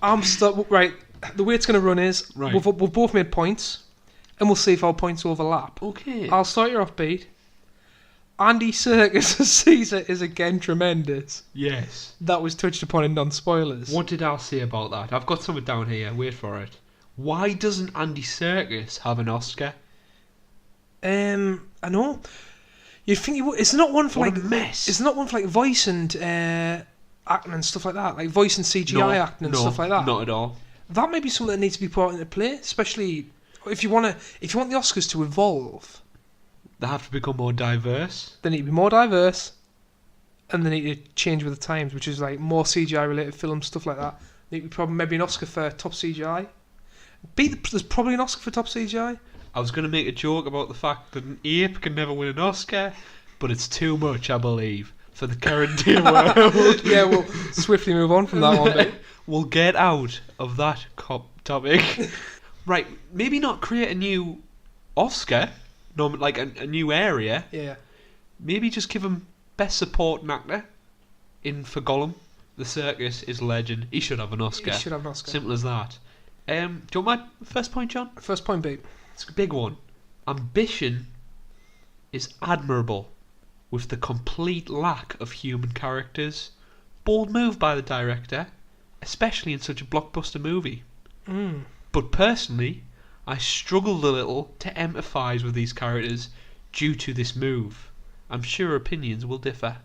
A: I'm stuck. Right, the way it's going to run is
B: Right.
A: we've both made points, and we'll see if our points overlap.
B: Okay.
A: I'll start you off, Beat. Andy Serkis as Caesar is again tremendous.
B: Yes.
A: That was touched upon in non-spoilers.
B: What did I say about that? I've got something down here. Wait for it. Why doesn't Andy Serkis have an Oscar?
A: I know. You'd think he would. It's not one for
B: What
A: like
B: a mess.
A: It's not one for like voice and acting and stuff like that. Like voice and CGI acting and stuff like that.
B: Not at all.
A: That may be something that needs to be brought into play, especially if you want the Oscars to evolve.
B: They have to become more diverse.
A: They need to be more diverse, and they need to change with the times, which is like more CGI related films, stuff like that. They need to be maybe an Oscar for top CGI. There's probably an Oscar for top CGI.
B: I was going to make a joke about the fact that an ape can never win an Oscar, but it's too much, I believe, for the current day world.
A: Yeah, we'll swiftly move on from that one bit.
B: We'll get out of that topic. Right, maybe not create a new Oscar, no, like a new area.
A: Yeah.
B: Maybe just give him Best Supporting Actor for Gollum. The circus is legend. He should have an Oscar.
A: He should have an Oscar.
B: Simple as that. Do you want my first point, John?
A: First point, Beat.
B: It's a big one. Ambition is admirable with the complete lack of human characters. Bold move by the director, especially in such a blockbuster movie. But personally, I struggled a little to empathise with these characters due to this move. I'm sure opinions will differ.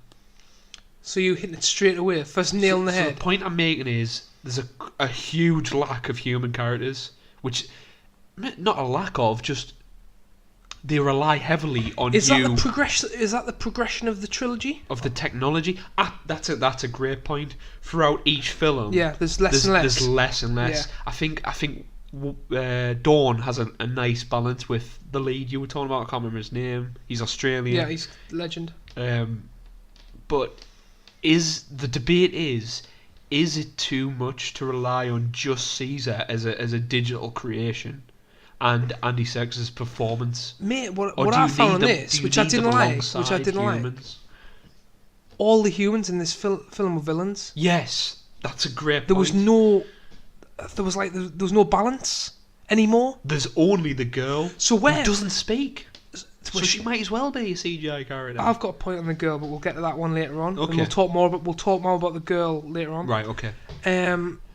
A: So you hit it straight away, first nail in the head.
B: So the point I'm making is there's a huge lack of human characters, which not a lack of, just they rely heavily on
A: Is that the progression of the trilogy?
B: Of the technology? That's a great point. Throughout each film,
A: yeah, there's less and less.
B: There's less and less. Yeah. I think Dawn has a nice balance with the lead you were talking about. I can't remember his name. He's Australian.
A: Yeah, he's a legend.
B: But the debate is it too much to rely on just Caesar as a digital creation and Andy Serkis's performance?
A: Mate, what I found on this, which I didn't like, all the humans in this film were villains.
B: Yes, that's a great point.
A: There was no balance anymore.
B: There's only the girl who doesn't speak. So she might as well be a CGI character.
A: I've got a point on the girl, but we'll get to that one later on. Okay. And we'll talk more about the girl later on.
B: Right, okay.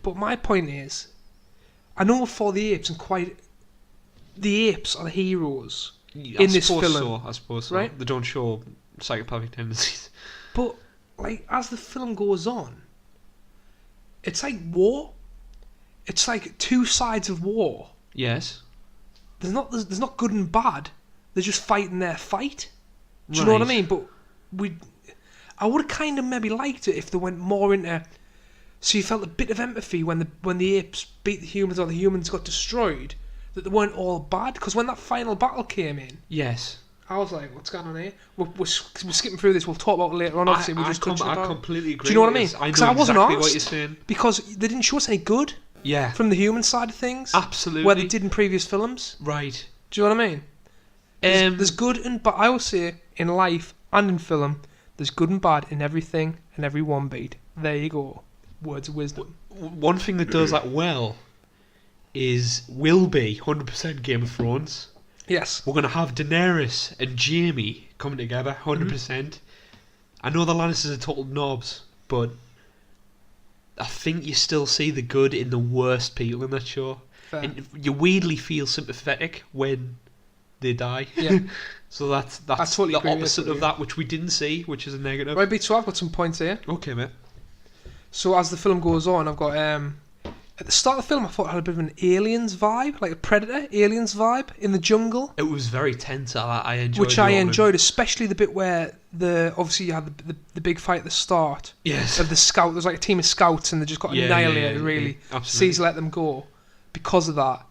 A: But my point is, I know for the apes the apes are the heroes in this film.
B: I suppose so.
A: Right?
B: They don't show psychopathic tendencies.
A: But like as the film goes on, it's like war. It's like two sides of war.
B: Yes.
A: There's not good and bad. They're just fighting their fight. Do you know what I mean? But I would have kind of maybe liked it if they went more into. So you felt a bit of empathy when the apes beat the humans or the humans got destroyed, that they weren't all bad. Because when that final battle came in,
B: yes,
A: I was like, "What's going on here?" We're skipping through this. We'll talk about it later on. Obviously,
B: I completely agree.
A: Do you know what I mean? Because I wasn't
B: exactly
A: asked
B: what you're saying.
A: Because they didn't show us any good.
B: Yeah.
A: From the human side of things.
B: Absolutely.
A: Where they did in previous films.
B: Right.
A: Do you know what I mean? There's good and bad. I always say in life and in film, there's good and bad in everything and every one beat. There you go. Words of wisdom.
B: One thing that does that well will be 100% Game of Thrones.
A: Yes.
B: We're going to have Daenerys and Jaime coming together 100%. Mm-hmm. I know the Lannisters are total knobs, but I think you still see the good in the worst people in that show. Fair. And you weirdly feel sympathetic when they die.
A: Yeah.
B: So that's
A: totally
B: the opposite of that, which we didn't see, which is a negative.
A: Right, Beat, so I've got some points here.
B: Okay, mate.
A: So as the film goes on, I've got at the start of the film I thought it had a bit of an Aliens vibe, like a Predator Aliens vibe in the jungle.
B: It was very tense. I enjoyed
A: which I enjoyed, especially the bit where obviously you had the big fight at the start.
B: Yes.
A: Of the scout. There's like a team of scouts and they just got annihilated. Really. Caesar let them go because of that.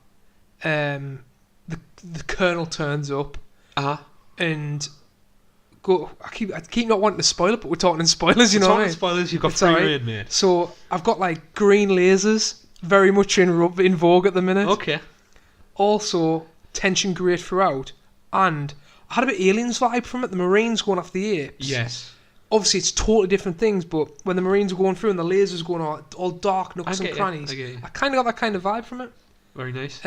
A: The colonel turns up. And I keep not wanting to spoil it, but we're talking in spoilers, you know what I mean?
B: Spoilers, you've got free rein, mate.
A: So I've got like green lasers, very much in vogue at the minute.
B: Okay.
A: Also, tension great throughout, and I had a bit Aliens vibe from it. The Marines going after the apes.
B: Yes.
A: Obviously, it's totally different things, but when the Marines are going through and the lasers going all dark nooks and crannies, I kind of got that kind of vibe from it.
B: Very nice.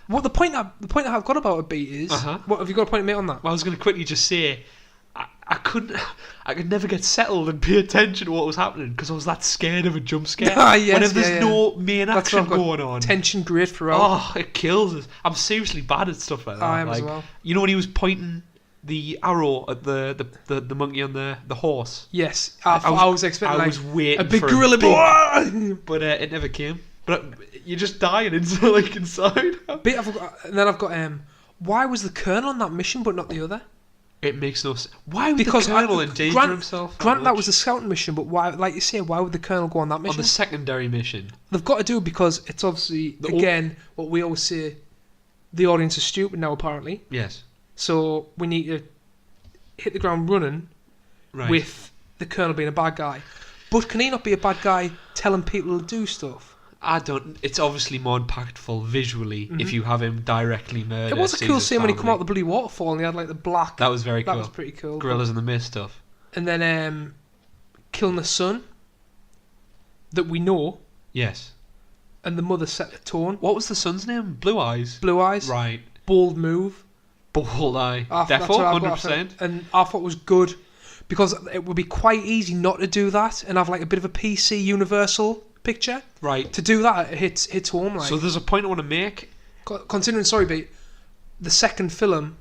A: What the point I've got about a beat is? What have you got a point to make on that?
B: Well, I was going to quickly just say, I could never get settled and pay attention to what was happening because I was that scared of a jump scare.
A: Yes,
B: whenever there's no main action going on,
A: tension great throughout.
B: Oh, it kills us. I'm seriously bad at stuff like that.
A: I am as well.
B: You know when he was pointing the arrow at the monkey on the horse?
A: Yes, I was expecting.
B: I was waiting
A: a big
B: for
A: gorilla beat,
B: but it never came. But you're just dying inside.
A: And then I've got why was the colonel on that mission but not the other?
B: It makes no sense. Why would the colonel endanger himself?
A: That was the scouting mission, but why? Like you say, why would the colonel go on that mission?
B: On the secondary mission,
A: they've got to do it because it's obviously what we always say. The audience is stupid now, apparently.
B: Yes. So
A: we need to hit the ground running with the colonel being a bad guy. But can he not be a bad guy telling people to do stuff?
B: It's obviously more impactful visually if you have him directly murder.
A: It was a cool scene when he come out the bloody waterfall and he had like the black.
B: That was very cool.
A: That was pretty cool.
B: Gorillas in the Mist stuff.
A: And then killing the son that we know.
B: Yes.
A: And the mother set the tone.
B: What was the son's name? Blue Eyes.
A: Blue Eyes.
B: Right.
A: Bold move.
B: Bold Eye. Defo, 100%.
A: And I thought it was good because it would be quite easy not to do that and have like a bit of a PC universal picture.
B: Right.
A: To do that, it hits home. Like.
B: So there's a point I want to make.
A: Considering, sorry, Beat, the second film,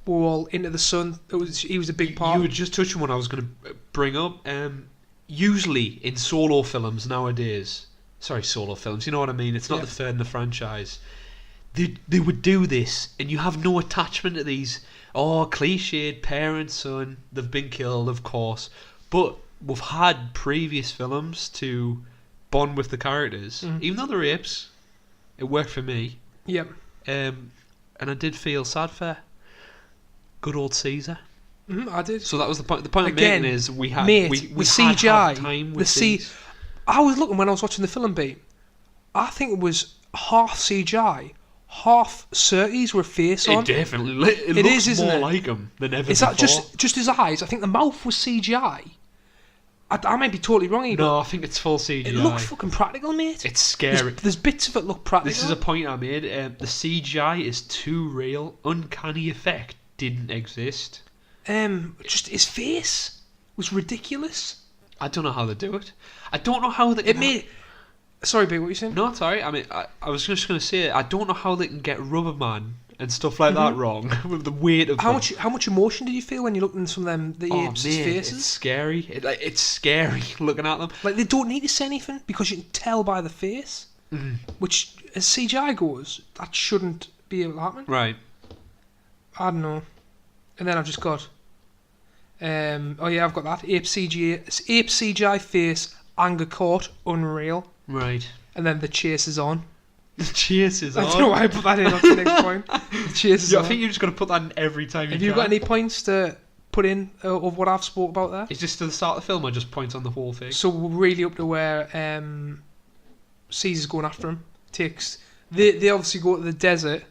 A: we're all into the sun. He was a big part.
B: You were just touching what I was going to bring up. Usually in solo films nowadays, solo films, you know what I mean? It's not the third in the franchise. They would do this, and you have no attachment to these cliched parent, son, they've been killed, of course. But we've had previous films to bond with the characters. Even though they're apes, it worked for me.
A: Yep.
B: And I did feel sad for good old Caesar.
A: I did.
B: So that was the point. The point
A: Again,
B: I'm making is we had
A: mate,
B: we
A: the
B: had
A: CGI,
B: time
A: the
B: with these.
A: I was looking when I was watching the film, Beat. I think it was half CGI, half Surtees with a face on.
B: It definitely it looks
A: isn't
B: more
A: it?
B: like him than ever
A: Is
B: before.
A: that just his eyes? I think the mouth was CGI. I might be totally wrong here.
B: No, I think it's full CGI.
A: It looks fucking practical, mate.
B: It's scary.
A: There's bits of it look practical.
B: This is a point I made. The CGI is too real. Uncanny effect didn't exist.
A: Just his face was ridiculous.
B: I don't know how they do it. I don't know how they.
A: It made. Sorry, B, what were you saying?
B: No, it's alright. I mean, I was just going to say, I don't know how they can get Rubber Man and stuff like that wrong with the weight of
A: how
B: them.
A: much. How much emotion did you feel when you looked into some of them the apes' faces?
B: It's scary. It's scary looking at them.
A: Like, they don't need to say anything because you can tell by the face. Which, as CGI goes, that shouldn't be able to happen.
B: Right.
A: I don't know. And then I've just got. I've got that ape CGI face, anger caught, unreal.
B: Right.
A: And then the chase is on.
B: The chase is on.
A: I don't know why I put that in. That's the next point. The chase is on.
B: I think you're just going to put that in every time.
A: Have you got any points to put in of what I've spoke about there?
B: Is this to the start of the film or just points on the whole thing?
A: So we're really up to where Caesar's going after him. They obviously go to the desert.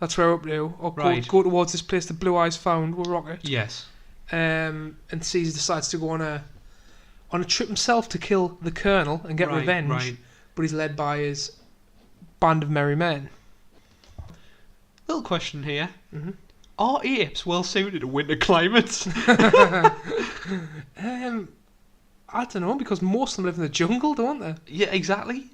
A: That's where we're up to. Or go towards this place the Blue Eyes found with Rocket.
B: Yes.
A: And Caesar decides to go on a trip himself to kill the Colonel and get revenge.
B: Right.
A: But he's led by his band of merry men.
B: Little question here. Are apes well suited to winter climates?
A: I don't know, because most of them live in the jungle, don't they?
B: Yeah, exactly.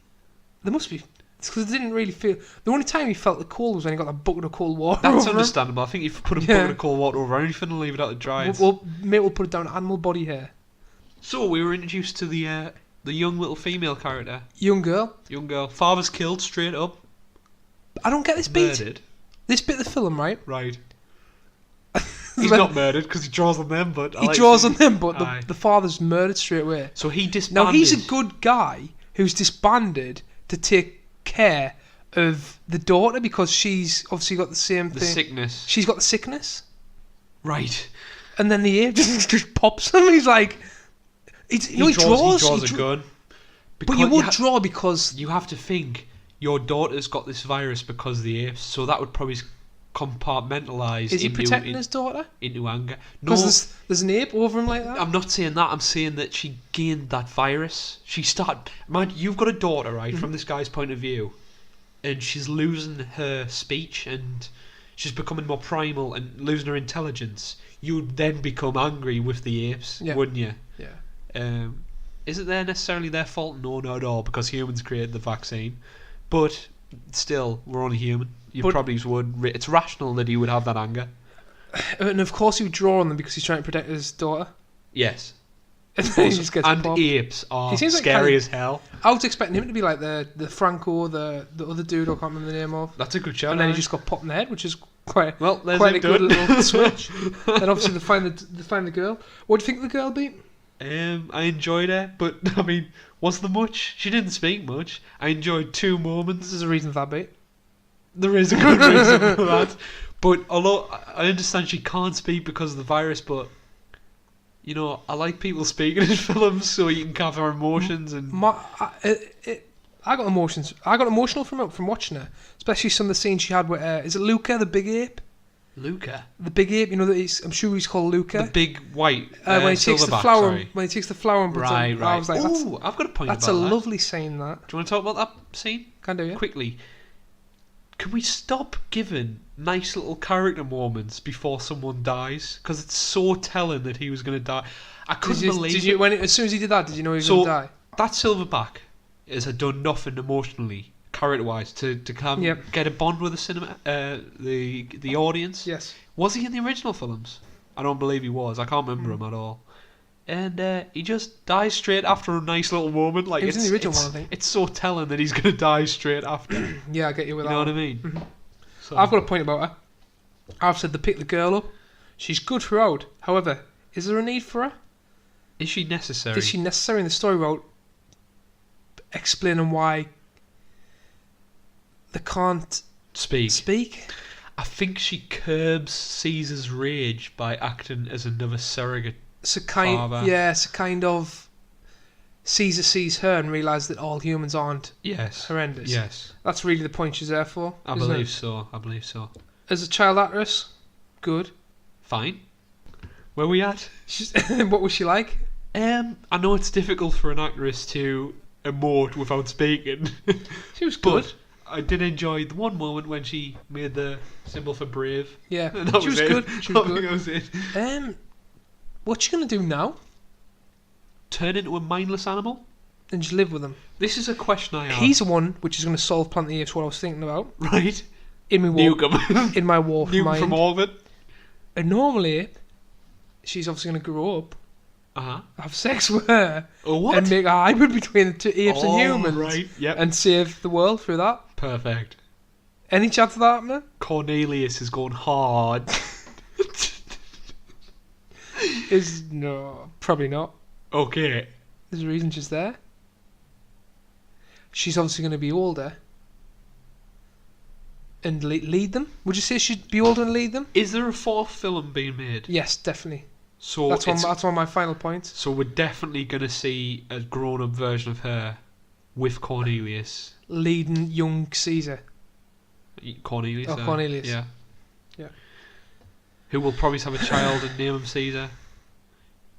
A: They must be. It's because they didn't really feel. The only time he felt the cold was when he got that bucket of cold water.
B: That's
A: over
B: understandable. I think if you put a bucket of cold water over anything and leave it out to dry.
A: We'll put it down to animal body hair.
B: So we were introduced to the young little female character.
A: Young girl.
B: Father's killed straight up.
A: I don't get this bit.
B: Murdered.
A: This bit of the film, right?
B: Right. He's not murdered because he draws on them, but
A: the father's murdered straight away.
B: So he disbanded.
A: Now he's a good guy who's disbanded to take care of the daughter because she's obviously got the same thing.
B: The sickness.
A: She's got the sickness.
B: Right.
A: And then the ape just pops him. He's like, he draws
B: a gun.
A: But you would draw because
B: you have to think your daughter's got this virus because of the apes, so that would probably compartmentalize.
A: Is he protecting his daughter?
B: Into anger. No,
A: because there's an ape over him like that.
B: I'm not saying that. I'm saying that she gained that virus. She started. Man, you've got a daughter, right? From this guy's point of view, and she's losing her speech and she's becoming more primal and losing her intelligence. You'd then become angry with the apes, wouldn't you?
A: Yeah.
B: Is it necessarily their fault? No, not at all, because humans created the vaccine. But still, we're only human. You probably would. It's rational that he would have that anger.
A: And of course he would draw on them because he's trying to protect his daughter.
B: Yes.
A: And he just gets popped.
B: Apes are
A: seems
B: scary as hell.
A: I was expecting him to be like the Franco, the other dude I can't remember the name of.
B: That's a good shout.
A: And then he just got popped in the head, which is quite
B: a
A: good little switch. Then obviously they find the girl. What do you think of the girl, Beat?
B: I enjoyed her, but I mean, was there much? She didn't speak much. I enjoyed 2 moments.
A: There's a reason for that, Beat.
B: There is a good reason for that. But although I understand she can't speak because of the virus, but you know, I like people speaking in films so you can cover emotions and.
A: I got emotions. I got emotional from watching her, especially some of the scenes she had with. Is it Luca, the big ape?
B: Luca,
A: the big ape. You know that I'm sure he's called Luca.
B: The big white.
A: When he takes the flower.
B: Sorry.
A: When he takes the flower and puts
B: right.
A: I was like,
B: ooh, I've got a point.
A: That's
B: about
A: a
B: that.
A: lovely scene. That.
B: Do you want to talk about that scene?
A: Can do, yeah.
B: Quickly. Can we stop giving nice little character moments before someone dies? Because it's so telling that he was going to die. I couldn't believe it.
A: As soon as he did that, did you know he was going to die?
B: That Silverback has done nothing emotionally. character-wise, to come get a bond with the cinema, the audience.
A: Yes.
B: Was he in the original films? I don't believe he was. I can't remember him at all. And he just dies straight after a nice little moment. Like,
A: He was in the original one, I think.
B: It's so telling that he's going to die straight after.
A: Yeah, I get you with
B: You
A: that.
B: know
A: one.
B: what I mean?
A: Mhm.
B: So,
A: I've got a point about her. I've said they pick the girl up. She's good throughout. However, is there a need for her?
B: is she necessary?
A: Is she necessary in the story about explaining why they can't speak?
B: I think she curbs Caesar's rage by acting as another surrogate.
A: So
B: Father.
A: kind of Caesar sees her and realises that all humans aren't
B: Yes.
A: horrendous.
B: Yes.
A: That's really the point she's there for.
B: I
A: isn't
B: believe
A: it?
B: so. I believe so.
A: As a child actress, good.
B: Fine. Where we at?
A: She's what was she like?
B: I know it's difficult for an actress to emote without speaking.
A: She was good.
B: But I did enjoy the one moment when she made the symbol for brave.
A: Yeah,
B: That
A: she was
B: it.
A: good. She was
B: I think
A: good.
B: that was it.
A: What's she gonna do now?
B: Turn into a mindless animal?
A: And just live with him.
B: This is a question I have.
A: He's the one which is gonna solve Planet of the Apes. What I was thinking about
B: right.
A: in my war,
B: Nuke him.
A: in my war
B: Nuke him
A: mind.
B: from orbit.
A: A normal ape, she's obviously gonna grow up, have sex with her,
B: Oh, what?
A: and make a hybrid between the two apes and
B: Oh,
A: humans,
B: right. Yep.
A: and save the world through that.
B: Perfect.
A: Any chance of that happening?
B: Cornelius is going hard.
A: No, probably not.
B: Okay.
A: There's a reason she's there. She's obviously going to be older and lead them. Would you say she'd be older and lead them?
B: Is there a fourth film being made?
A: Yes, definitely.
B: So
A: That's one of my final points.
B: So we're definitely going to see a grown-up version of her with Cornelius.
A: Leading young Caesar.
B: Cornelius.
A: Oh, Cornelius.
B: Yeah.
A: Yeah.
B: Who will probably have a child and name him Caesar.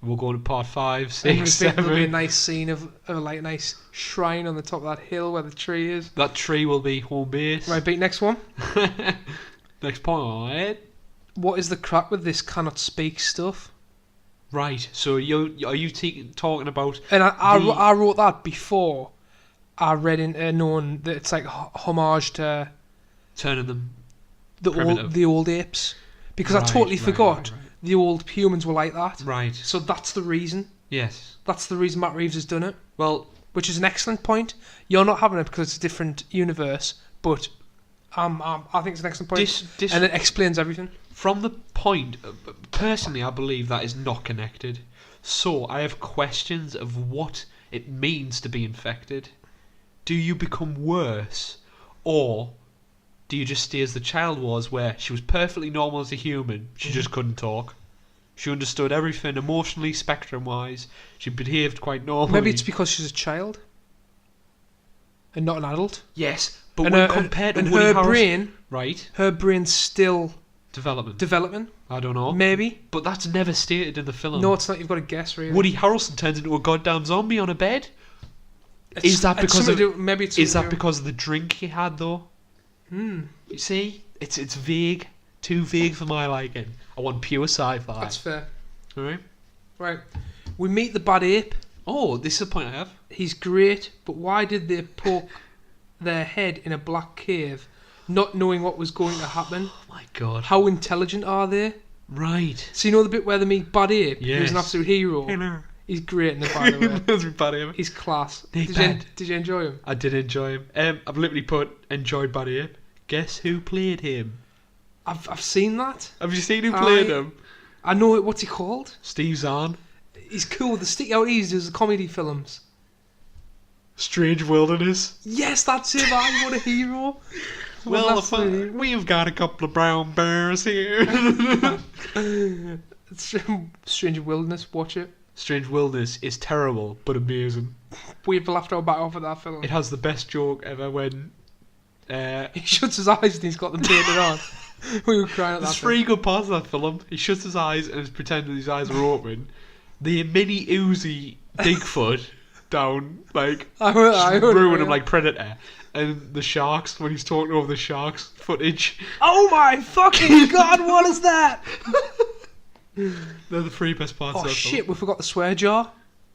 B: We'll go into part 5,
A: I
B: 6,
A: think there'll be a
B: 7.
A: nice scene of like a nice shrine on the top of that hill where the tree is.
B: That tree will be home base.
A: Right, Beat, next one.
B: Next point.
A: What is the crack with this cannot speak stuff?
B: Right. So are you talking about?
A: And I wrote that before I read into knowing that it's like homage to
B: Turning them
A: the old apes, because I totally forgot the old humans were like that.
B: Right.
A: So that's the reason.
B: Yes.
A: That's the reason Matt Reeves has done it.
B: Well,
A: which is an excellent point. You're not having it because it's a different universe, but I think it's an excellent point, and it explains everything.
B: From the point, personally, I believe that is not connected. So I have questions of what it means to be infected. Do you become worse, or do you just stay as the child was, where she was perfectly normal as a human, she just couldn't talk? She understood everything emotionally, spectrum-wise. She behaved quite normally.
A: Maybe it's because she's a child and not an adult.
B: Yes, but
A: And
B: when
A: her,
B: compared to
A: and
B: Woody
A: her
B: Harrelson,
A: brain,
B: right?
A: her brain's still
B: Development. I don't know.
A: Maybe.
B: But that's never stated in the film.
A: No, it's not. You've got to guess, really.
B: Woody Harrelson turns into a goddamn zombie on a bed. Is that because of the drink he had though? You see, it's vague, too vague for my liking. I want pure sci-fi.
A: That's fair.
B: All right.
A: Right. We meet the bad ape.
B: Oh, this is a point I have.
A: He's great, but why did they poke their head in a black cave, not knowing what was going to happen?
B: Oh my god.
A: How intelligent are they?
B: Right.
A: So you know the bit where they meet Bad Ape,
B: Yes.
A: who's an absolute hero.
B: Hello.
A: He's great in the by the way. He's class. Did you enjoy him?
B: I did enjoy him. I've literally put enjoyed Bad Ape. Guess who played him?
A: I've seen that.
B: Have you seen who played him?
A: I know it. What's he called?
B: Steve Zahn.
A: He's cool. The stick out easy does the comedy films.
B: Strange Wilderness.
A: Yes, that's him. What a hero.
B: Well, we've got a couple of brown bears here.
A: Strange Wilderness. Watch it.
B: Strange Wilderness is terrible but amazing.
A: We've laughed our back off at that film.
B: It has the best joke ever when
A: he shuts his eyes and he's got them painted on. We were crying at that.
B: There's 3 good parts of that film. He shuts his eyes and is pretending his eyes are open. The mini Uzi Bigfoot down, like, ruin him like Predator. And the sharks, when he's talking over the sharks footage.
A: Oh my fucking god, what is that?
B: They're the 3 best parts of that
A: shit,
B: film.
A: we forgot the swear jar.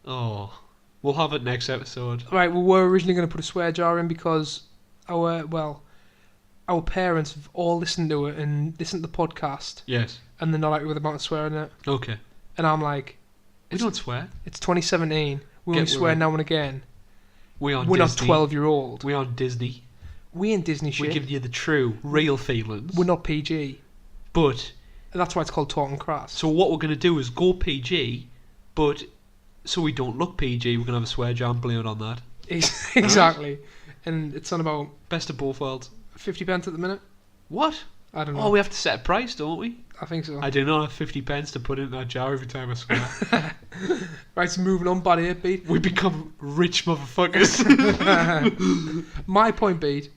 B: Oh. We'll have it next episode.
A: Right, we were originally going to put a swear jar in because our parents have all listened to it and listened to the podcast,
B: Yes.
A: and they're not like with the amount of swearing in it.
B: Okay.
A: And I'm like,
B: We don't swear.
A: it's 2017. We
B: Get
A: only
B: with
A: swear
B: it.
A: now and again.
B: We're
A: We're not
B: Disney.
A: 12-year-old.
B: We're on Disney.
A: We ain't Disney shit.
B: We're giving you the true, real feelings.
A: We're not PG.
B: But,
A: And that's why it's called Talking Crass.
B: so what we're going to do is go PG, but so we don't look PG, we're going to have a swear jar and blame it on that.
A: Exactly. And it's on about
B: Best of both worlds.
A: 50 pence at the minute.
B: What?
A: I don't know.
B: Oh, we have to set a price, don't we?
A: I think so.
B: I do not have 50 pence to put in that jar every time I swear.
A: Right, so moving on, bad ape beat.
B: We become rich motherfuckers.
A: My point beat,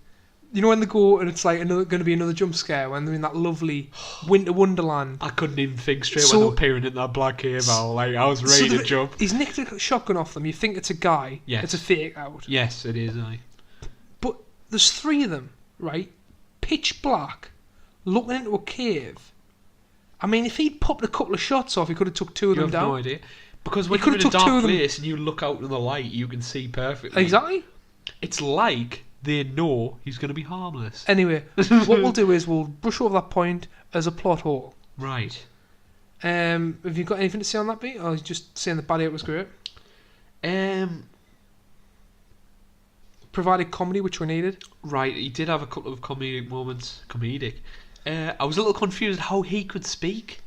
A: you know when they go and it's like going to be another jump scare when they're in that lovely winter wonderland.
B: I couldn't even think straight
A: So-
B: when they were peering in that black cave owl. Like, I was ready to jump.
A: He's nicked a shotgun off them. You think it's a guy.
B: Yes.
A: It's a fake out.
B: Yes, it is, aye.
A: But there's three of them, right? Pitch black, looking into a cave. I mean, if he'd popped a couple of shots off, he could have took two of
B: You
A: them
B: have
A: down.
B: no idea. Because when
A: He
B: you're in
A: could've
B: a
A: took two
B: dark
A: of them.
B: place and you look out in the light, you can see perfectly.
A: Exactly.
B: It's like they know he's going to be harmless.
A: Anyway, what we'll do is we'll brush over that point as a plot hole.
B: Right.
A: Have you got anything to say on that beat, or are you just saying the bad ape was great? Provided comedy, which we needed.
B: Right, he did have a couple of comedic moments. Comedic. I was a little confused how he could speak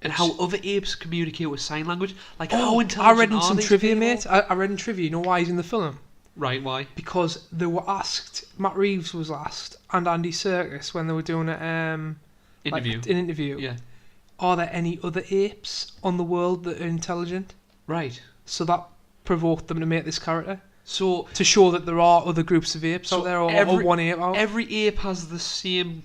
B: and how other apes communicate with sign language. Like, how intelligent
A: I read in
B: are
A: some
B: these
A: trivia,
B: people?
A: mate. I read in trivia. You know why he's in the film?
B: Right, why?
A: Because they were asked. Matt Reeves was asked, and Andy Serkis when they were doing an
B: Interview.
A: an interview.
B: Yeah.
A: Are there any other apes on the world that are intelligent?
B: Right.
A: So that provoked them to make this character
B: So
A: to show that there are other groups of apes out there, or one ape out.
B: every ape has the same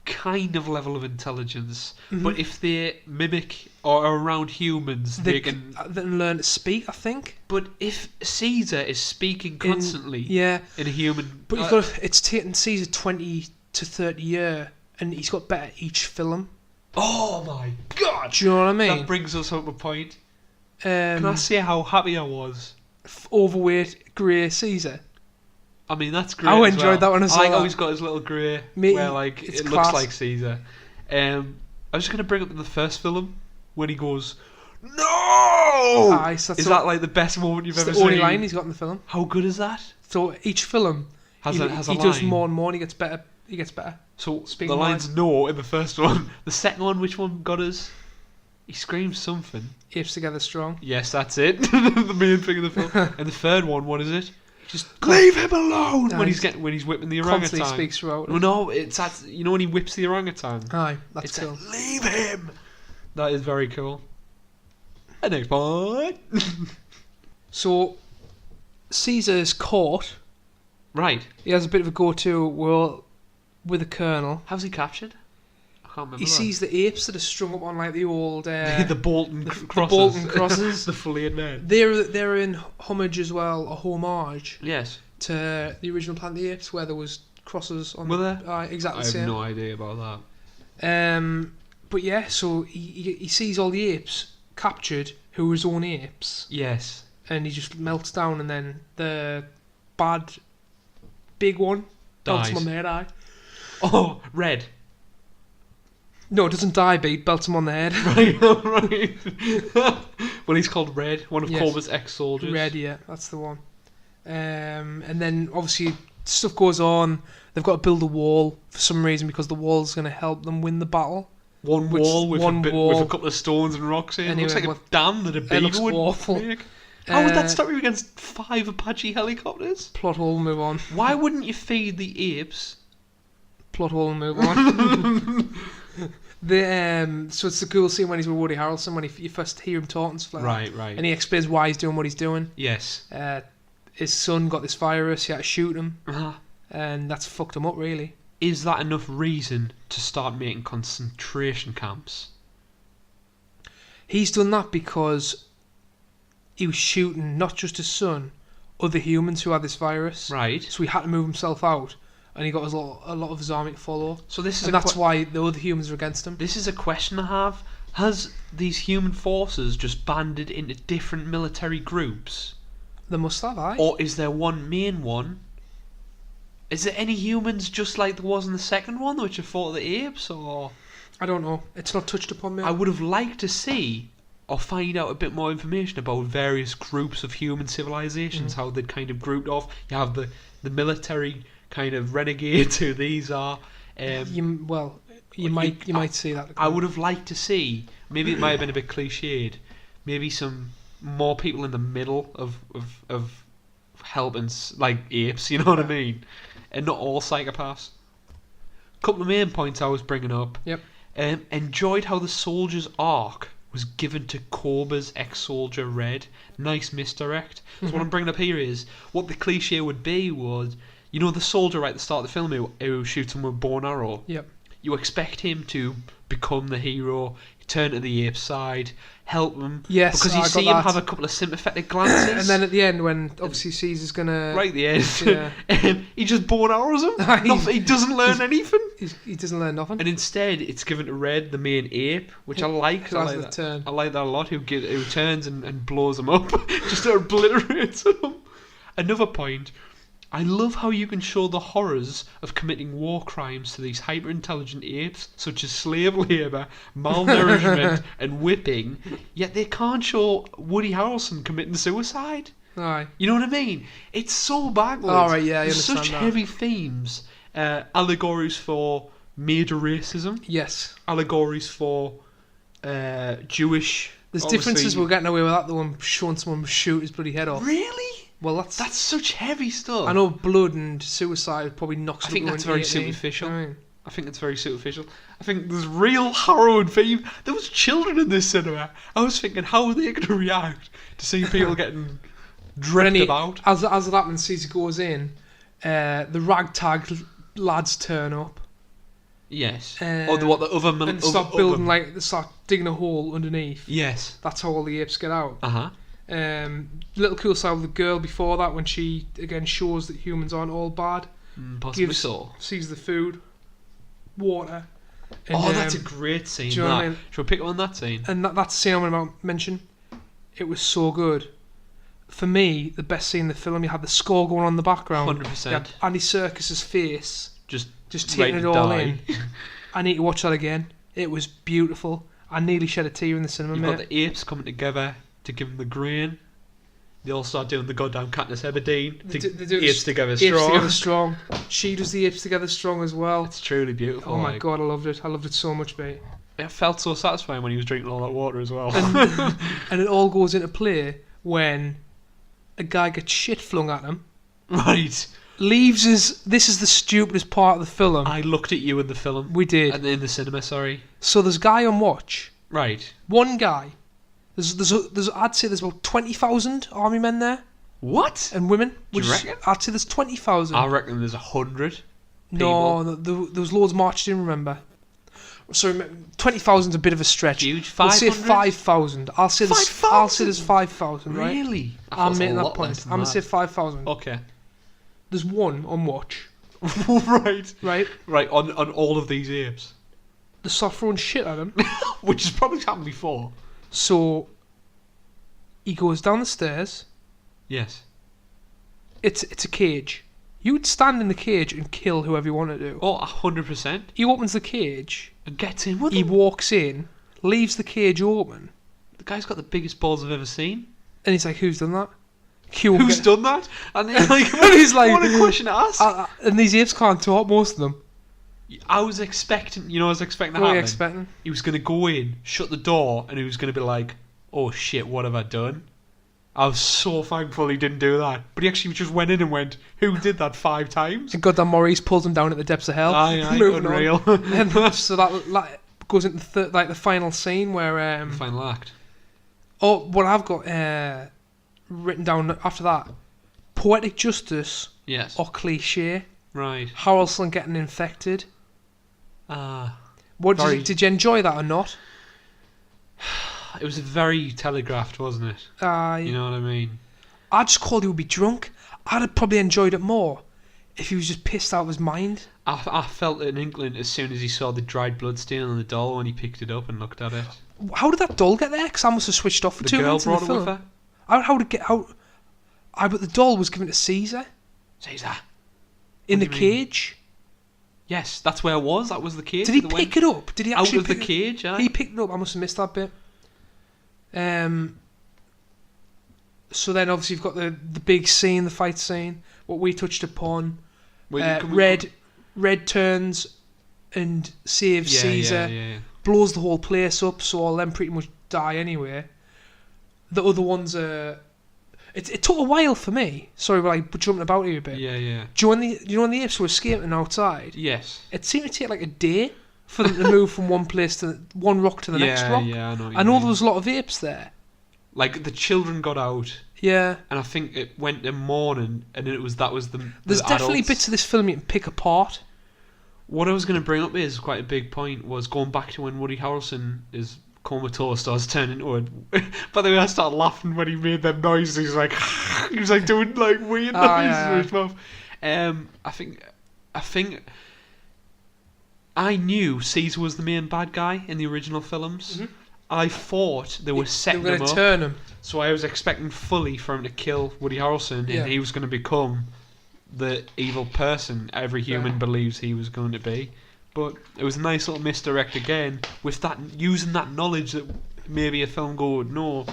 B: kind of level of intelligence, but if they mimic or are around humans, they can.
A: They can learn to speak, I think.
B: But if Caesar is speaking constantly
A: Yeah,
B: in a human,
A: but you've got it's taken Caesar 20 to 30 years, and he's got better each film.
B: oh my god!
A: Do you know what I mean?
B: That brings us up a point. Can I say how happy I was?
A: Overweight grey Caesar.
B: I mean, that's great.
A: I
B: as
A: enjoyed
B: well.
A: that one as
B: I like
A: well.
B: how he's got his little grey,
A: Mate,
B: where like
A: it's
B: it
A: class.
B: looks like Caesar. I was just going to bring up in the first film when he goes, "No!"
A: Aye, so
B: Is that like the best moment you've
A: it's
B: ever
A: the only
B: seen?
A: line he's got in the film.
B: How good is that?
A: So each film,
B: Has
A: he
B: a
A: does
B: line.
A: more and more, and he gets better. He gets better.
B: So
A: Speaking
B: the line's "no" in the first one. The second one, which one got us? He screams something.
A: Apes together strong.
B: Yes, that's it. The main thing of the film. And the third one, what is it?
A: Just
B: Leave him alone
A: Nah,
B: when he's whipping the
A: constantly
B: orangutan.
A: speaks throughout.
B: Well, no, it's that, you know when he whips the orangutan.
A: Aye, that's
B: It's
A: cool.
B: like, leave him. That is very cool. And next point.
A: So Caesar's caught.
B: Right.
A: He has a bit of a go-to with the colonel.
B: How's he captured? I can't remember.
A: He sees the apes that are strung up on like the old
B: the Bolton
A: the
B: crosses.
A: Bolton crosses.
B: The filleted men.
A: They're in homage as well, a homage
B: Yes.
A: to the original Planet of the Apes, where there was crosses on.
B: Were there?
A: Exactly
B: I
A: the
B: have
A: same.
B: no idea about that.
A: But yeah, so he sees all the apes captured who were his own apes,
B: Yes.
A: and he just melts down, and then the bad big one belts him
B: Dies.
A: on the head. Aye.
B: Oh, red.
A: No, it doesn't die, beat belts him on the head.
B: Right, right. Well, he's called Red, one of
A: Yes.
B: Corbett's ex-soldiers.
A: Red, yeah, that's the one. And then obviously stuff goes on. They've got to build a wall for some reason because the wall's going to help them win the battle.
B: One
A: Which-
B: wall with
A: one
B: with
A: wall.
B: a couple of stones and rocks in. It
A: Anyway,
B: looks like a
A: what-
B: dam that a
A: looks
B: beaver would
A: awful.
B: make. How would
A: Uh,
B: that stop you against 5 Apache helicopters?
A: Plot hole, move on.
B: Why wouldn't you feed the apes?
A: Plot hole, move on. So it's the cool scene when he's with Woody Harrelson when you first hear him talk and stuff like that.
B: Right, right.
A: And he explains why he's doing what he's doing.
B: Yes.
A: His son got this virus, he had to shoot him,
B: Uh-huh.
A: and that's fucked him up really.
B: Is that enough reason to start making concentration camps?
A: He's done that because he was shooting not just his son, other humans who had this virus.
B: Right.
A: So he had to move himself out, and he got a lot of his army to follow.
B: So this is
A: And that's why the other humans are against him.
B: This is a question I have. Has these human forces just banded into different military groups?
A: They must have, aye.
B: Or is there one main one Is there any humans just like there was in the second one, which have fought the apes, or?
A: I don't know. It's not touched upon me.
B: I would have liked to see or find out a bit more information about various groups of human civilizations, how they'd kind of grouped off. You have the military kind of renegades who these are.
A: You might see that.
B: I would have liked to see, maybe it might have been a bit cliched, maybe some more people in the middle of helping, like apes, you know what I mean? And not all psychopaths. Couple of main points I was bringing up.
A: Yep.
B: Enjoyed how the soldier's arc was given to Cobra's ex-soldier Red. Nice misdirect. So what I'm bringing up here is, what the cliche would be was, you know the soldier right at the start of the film who shoots him with a bow and arrow?
A: Yep.
B: You expect him to become the hero, turn to the ape side, help them.
A: Yes,
B: because you see him have a couple of sympathetic glances.
A: And then at the end, when obviously Caesar's gonna...
B: Right at the end, he just bow and arrows him. He doesn't learn anything.
A: He doesn't learn nothing.
B: And instead, it's given to Red, the main ape, which I like. I like that.
A: Turn.
B: I like that a lot. Who turns and blows him up, just obliterates him. Another point. I love how you can show the horrors of committing war crimes to these hyper-intelligent apes, such as slave labour, malnourishment, and whipping, yet they can't show Woody Harrelson committing suicide.
A: Aye.
B: You know what I mean? It's so backwards.
A: All right, yeah, I
B: There's
A: understand
B: such
A: that.
B: heavy themes, allegories for major racism,
A: Yes.
B: allegories for Jewish.
A: There's
B: obviously-
A: differences. We're getting away with that. The one showing someone shoot his bloody head off.
B: Really?
A: Well, that's
B: such heavy stuff.
A: I know blood and suicide probably knocks.
B: I think that's very superficial.
A: Right.
B: I think it's very superficial. I think there's real harrowing theme. There was children in this cinema. I was thinking, how are they going to react to seeing people getting dripped about?
A: As it happens, Caesar goes in. The ragtag lads turn up.
B: Yes.
A: And
B: The other
A: and start building they start digging a hole underneath.
B: Yes.
A: That's how all the apes get out.
B: Uh-huh.
A: Little cool side with the girl before that when she again shows that humans aren't all bad.
B: Possibly so.
A: Sees the food, water. And,
B: That's a great scene.
A: do you know what I mean?
B: Should we pick up on that scene?
A: And that's the scene I'm going to mention. It was so good. For me, the best scene in the film, you had the score going on in the background.
B: 100%.
A: You had Andy Serkis's face
B: Just
A: taking it all in. I need to watch that again. It was beautiful. I nearly shed a tear in the cinema,
B: You've
A: mate.
B: got the apes coming together to give them the grain. They all start doing the goddamn Katniss Everdeen.
A: They do
B: Apes together
A: Apes
B: strong.
A: together strong. She does the apes together strong as well.
B: It's truly beautiful.
A: Oh my god, I loved it. I loved it so much, mate.
B: It felt so satisfying when he was drinking all that water as well.
A: And it all goes into play when a guy gets shit flung at him.
B: Right.
A: Leaves his... This is the stupidest part of the film.
B: I looked at you in the film.
A: We did.
B: And in the cinema, sorry.
A: So there's a guy on watch.
B: Right.
A: One guy. There's I'd say there's about 20,000 army men there.
B: What?
A: And women.
B: Do you reckon?
A: I'd say there's 20,000.
B: I reckon there's 100.
A: No, there was loads marched in, remember. Sorry, 20,000's a bit of a stretch.
B: Huge.
A: We'll say 5,000. I'll say there's
B: 5,000?
A: 5,000, right?
B: Really?
A: I'm making that point. I'm going to say 5,000.
B: Okay.
A: There's one on watch.
B: Right.
A: Right?
B: Right, on all of these apes.
A: They start throwing shit at him.
B: Which has probably happened before.
A: So, he goes down the stairs.
B: Yes.
A: It's a cage. You would stand in the cage and kill whoever you want to do.
B: Oh, 100%.
A: He opens the cage.
B: And gets in with
A: He
B: them.
A: walks in, leaves the cage open,
B: The guy's got the biggest balls I've ever seen.
A: and he's like, "Who's done that?"
B: Who's done that? And they're like,
A: And he's like,
B: what a question to ask.
A: and these apes can't talk, most of them.
B: I was expecting to
A: What
B: happen.
A: are you expecting?
B: He was going to go in, shut the door, and he was going to be like, oh shit, what have I done? I was so thankful he didn't do that. But he actually just went in and went, who did that 5 times?
A: And goddamn Maurice pulls him down at the depths of hell.
B: Aye,
A: Moving
B: unreal.
A: on. And so that goes into the final scene where...
B: Final act.
A: Oh, what I've got written down after that. Poetic justice
B: Yes.
A: or cliche.
B: Right.
A: Harrelson getting infected.
B: Very-
A: Did you enjoy that or not?
B: It was very telegraphed, wasn't it? You know what I mean?
A: I just called he would be drunk. I'd have probably enjoyed it more if he was just pissed out of his mind.
B: I felt an inkling as soon as he saw the dried blood stain on the doll when he picked it up and looked at it.
A: How did that doll get there? Because I must have switched off for
B: The
A: 2
B: girl
A: minutes in the
B: brought it
A: film.
B: with her.
A: How did it get out? But the doll was given to Caesar.
B: Caesar.
A: In the
B: What do you mean?
A: cage.
B: Yes, that's where it was. That was the cage.
A: Did he
B: that
A: pick
B: went
A: it up? Did he
B: out
A: actually
B: of the
A: pick it?
B: cage? Aye.
A: He picked it up. I must have missed that bit. So then obviously you've got the big scene, the fight scene, what we touched upon.
B: Wait, can we-
A: Red turns and saves
B: Yeah,
A: Caesar,
B: yeah.
A: blows the whole place up, so all them pretty much die anyway. The other ones are... It took a while for me. Sorry, but like jumping about here a bit.
B: Yeah.
A: Do you know when the apes were escaping outside?
B: Yes.
A: It seemed to take like a day for them to move from one place to one rock to the next rock.
B: Yeah, I know.
A: I know there was a lot of apes there.
B: Like the children got out,
A: Yeah.
B: and I think it went in morning, and that was the.
A: There's
B: the
A: definitely
B: adults.
A: bits of this film you can pick apart.
B: What I was going to bring up is quite a big point was going back to when Woody Harrelson is comatose, starts turning into a. By the way, I started laughing when he made them noises. He was like, he was like doing like weird noises with his mouth. I think I knew Caesar was the main bad guy in the original films.
A: Mm-hmm.
B: I thought they were setting
A: They were
B: him
A: going to
B: up.
A: turn him.
B: So I was expecting fully for him to kill Woody Harrelson,
A: Yeah.
B: and he was going to become the evil person every human
A: Yeah.
B: believes he was going to be. But it was a nice little misdirect again, with that using that knowledge that maybe a film go would know,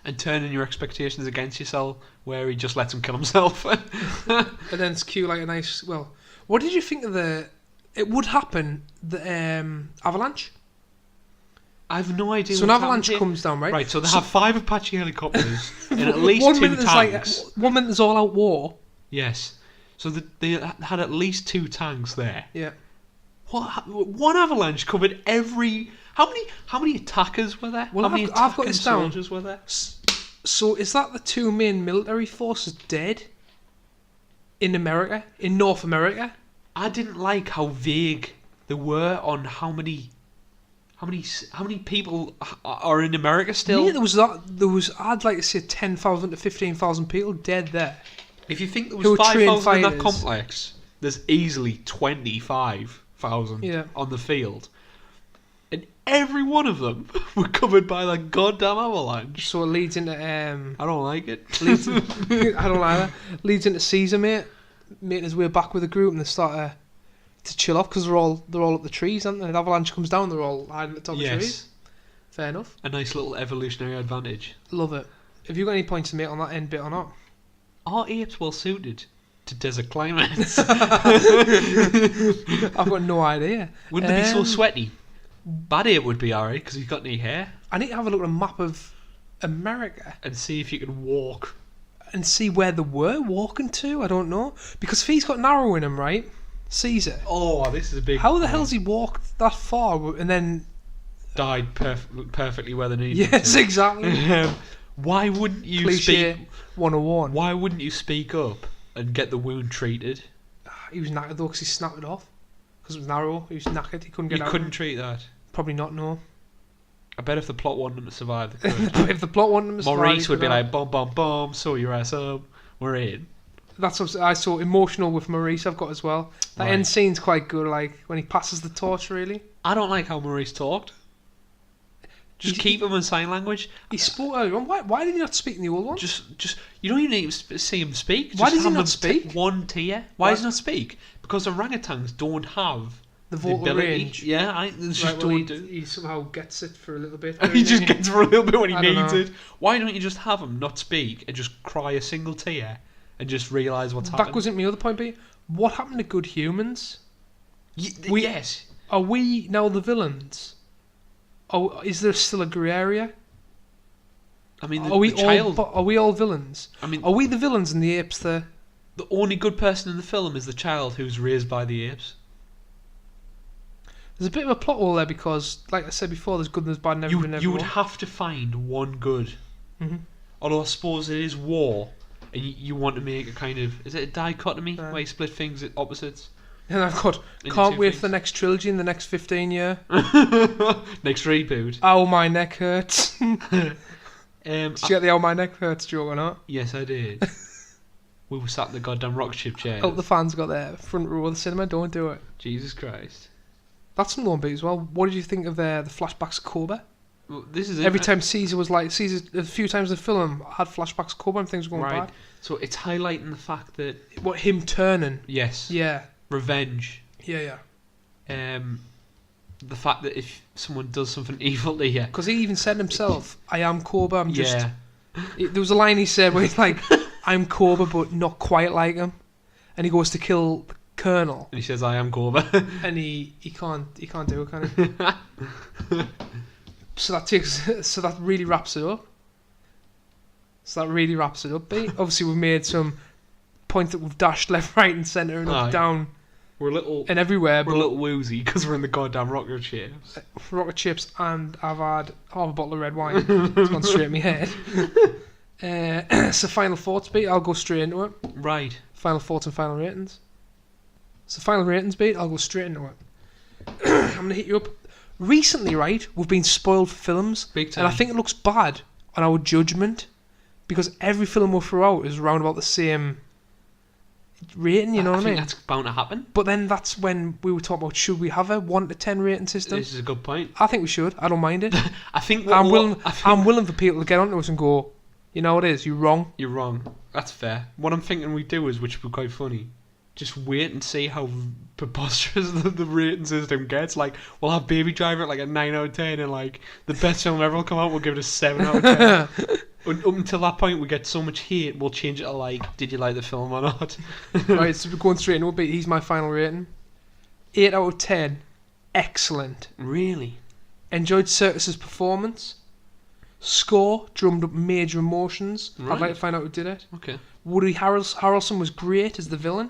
B: and turning your expectations against yourself, where he just lets him kill himself.
A: And then it's cute, like a nice... Well, what did you think of the... It would happen, the avalanche?
B: I have no idea.
A: So an
B: what's
A: avalanche
B: happened
A: comes down, right?
B: here. Right, so they have 5 Apache helicopters and at least
A: one
B: 2
A: minute there's
B: tanks.
A: like one minute there's all out war.
B: Yes. So they had at least 2 tanks there.
A: Yeah.
B: One avalanche covered every. How many attackers were there?
A: Well,
B: how many
A: I've got
B: attacking
A: this down.
B: soldiers were there?
A: So is that the 2 main military forces dead in America, in North America?
B: I didn't like how vague they were on how many people are in America still.
A: Yeah, there was I'd like to say 10,000 to 15,000 people dead there.
B: If you think there
A: Who
B: was
A: were trained
B: 5,000 in that
A: fighters.
B: complex, there's easily 25,000
A: Yeah.
B: on the field. And every one of them were covered by that goddamn avalanche.
A: So it leads into
B: I don't like it.
A: I don't like that. Leads into Caesar, making his way back with the group, and they start to chill off because they're all up the trees, aren't they? The avalanche comes down, they're all hiding at the top of the trees. Fair enough.
B: A nice little evolutionary advantage.
A: Love it. Have you got any points to make on that end bit or not?
B: Are apes well suited to desert climates?
A: I've got no idea.
B: Wouldn't they be so sweaty? Bad ape would be alright because he's got no hair.
A: I need to have a look at a map of America
B: And see if you can walk.
A: and see where they were walking to. I don't know. Because if he's got an arrow in him, right? Caesar.
B: Oh, this is a big.
A: How the hell's he walked that far and then...
B: Died perfectly where they needed.
A: Yes,
B: to.
A: exactly.
B: Why wouldn't you
A: Cliché
B: speak?
A: 101.
B: Why wouldn't you speak up and get the wound treated?
A: He was knackered though because he snapped it off. Because it was narrow. He was knackered. He couldn't get
B: You
A: out.
B: couldn't treat that.
A: Probably not, no.
B: I bet if the plot wanted them to survive, they could.
A: If the plot wanted him to survive,
B: Maurice
A: he
B: would be
A: could have.
B: like, "Bomb, bomb, bomb, sew your ass up. We're in."
A: That's what I saw emotional with Maurice. I've got as well. That
B: Right.
A: end scene's quite good. Like when he passes the torch. Really,
B: I don't like how Maurice talked. Just keep him in sign language.
A: he spoke earlier on. Why did he not speak in the old one?
B: Just you don't even need to see him speak.
A: Why
B: Just
A: does he
B: have
A: not
B: them
A: speak?
B: take one tier. Why does he not speak? Because orangutans don't have
A: the vocal
B: ability.
A: range.
B: Yeah, they just
A: Right, well,
B: don't
A: he,
B: do.
A: he somehow gets it for a little bit.
B: He just gets for a little bit when he
A: I don't
B: needs
A: know.
B: it. Why don't you just have him not speak and just cry a single tear and just realise what's
A: That
B: happening?
A: goes into my other point. Be what happened to good humans?
B: Yes.
A: Are we now the villains? Oh, is there still a grey area?
B: I mean,
A: Are we
B: the child.
A: all? Are we all villains?
B: I mean,
A: Are we the villains and the apes the?
B: the only good person in the film is the child who's raised by the apes.
A: There's a bit of a plot hole there because, like I said before, there's good and there's bad and
B: You
A: everyone.
B: you would have to find one good.
A: Mm-hmm.
B: Although I suppose it is war, and you want to make a kind of, is it a dichotomy where you split things at opposites?
A: And I've got
B: Into
A: can't
B: two
A: wait
B: things.
A: for the next trilogy in the next 15 year.
B: Next reboot.
A: Ow, my neck hurts. Did you
B: I-
A: get the ow, my neck hurts joke or not?
B: yes, I did. We were sat in the goddamn rocket ship chair.
A: Hope the fans got their front row of the cinema. Don't do it.
B: Jesus Christ.
A: That's another bit as well. What did you think of the flashbacks of Cobra?
B: Well, this is
A: Every time Caesar was like, Caesar, a few times in the film, had flashbacks of Cobra and things were going
B: right.
A: bad.
B: So it's highlighting the fact that
A: What, him turning?
B: yes,
A: Yeah.
B: revenge.
A: Yeah.
B: The fact that if someone does something evil to you,
A: Because he even said himself, I am Cobra, I'm just...
B: yeah,
A: There was a line he said where he's like, I'm Cobra, but not quite like him. And he goes to kill the Colonel.
B: and he says, "I am Cobra."
A: And he can't do it, can he? So that really wraps it up. Mate. Obviously, we've made some points that we've dashed left, right, and centre, and up,
B: Aye.
A: down,
B: We're a little,
A: and everywhere.
B: we're a little woozy because we're in the goddamn rocket chips.
A: Rocket chips, and I've had half a bottle of red wine. It's gone straight in my head. So final thoughts, Beat. I'll go straight into it.
B: Right.
A: Final thoughts and final ratings. So final ratings, Beat. I'll go straight into it. I'm gonna hit you up. Recently, right, we've been spoiled for films,
B: Big time.
A: and I think it looks bad on our judgment because every film we throw out is around about the same rating. You know what I mean?
B: think that's bound to happen.
A: But then that's when we were talking about should we have a 1 to 10 rating system?
B: This is a good point.
A: I think we should. I don't mind it.
B: I think
A: I'm willing for people to get onto us and go, you know what it is, you're wrong.
B: You're wrong. That's fair. What I'm thinking we do is, which would be quite funny, just wait and see how preposterous the rating system gets. Like, we'll have Baby Driver at like a 9 out of 10, and like the best film ever will come out, we'll give it a 7 out of 10. Up until that point, we get so much hate, we'll change it to like, did you like the film or not?
A: Right, so we're going straight into it. He's my final rating. 8 out of 10. Excellent.
B: Really?
A: Enjoyed Circus's performance. Score drummed up major emotions. I'd like
B: Right.
A: to find out who did it.
B: Okay.
A: Woody Harrelson was great as the villain.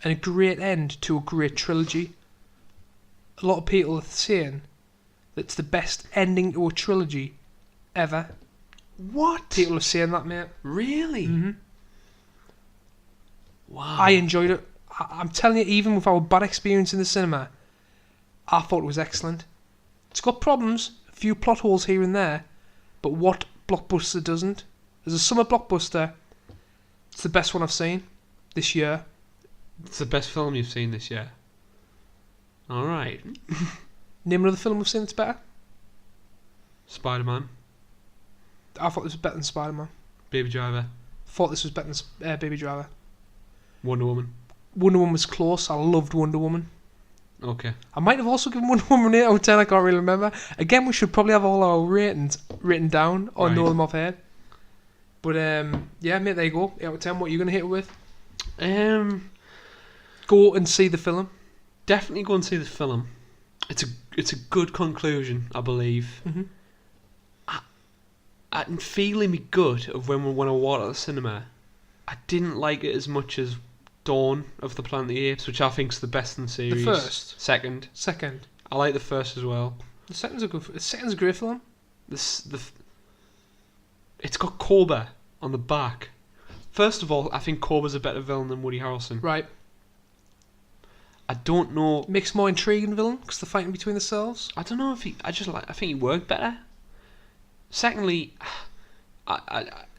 A: And a great end to a great trilogy. A lot of people are saying that it's the best ending to a trilogy ever.
B: What?
A: People are saying that, mate.
B: Really?
A: Mm-hmm.
B: Wow.
A: I enjoyed it. I'm telling you, even with our bad experience in the cinema, I thought it was excellent. It's got problems, a few plot holes here and there, but what blockbuster doesn't? As a summer blockbuster, it's the best one I've seen this year.
B: It's the best film you've seen this year. Alright.
A: Name another film we've seen that's better.
B: Spider-Man.
A: I thought this was better than Spider-Man.
B: Baby Driver.
A: Thought this was better than Baby Driver.
B: Wonder Woman.
A: Wonder Woman was close. I loved Wonder Woman.
B: Okay.
A: I might have also given Wonder Woman an 8 out of 10. I can't really remember. Again, we should probably have all our ratings written down or know them off head. But yeah, mate, there you go. 8 out of 10. What are you going to hit it with? Go and see the film.
B: Definitely go and see the film. It's a good conclusion, I believe.
A: Mm-hmm.
B: I'm feeling me good of when I walked out of the cinema. I didn't like it as much as Dawn of the Planet of the Apes, which I think is the best in the series.
A: The first?
B: Second. I like the first as well.
A: The second's a great film.
B: It's got Cobra on the back. First of all, I think Cobra's a better villain than Woody Harrelson.
A: Right.
B: I don't know.
A: Makes more intriguing villain because they're fighting between themselves.
B: I don't know if I think he worked better. Secondly,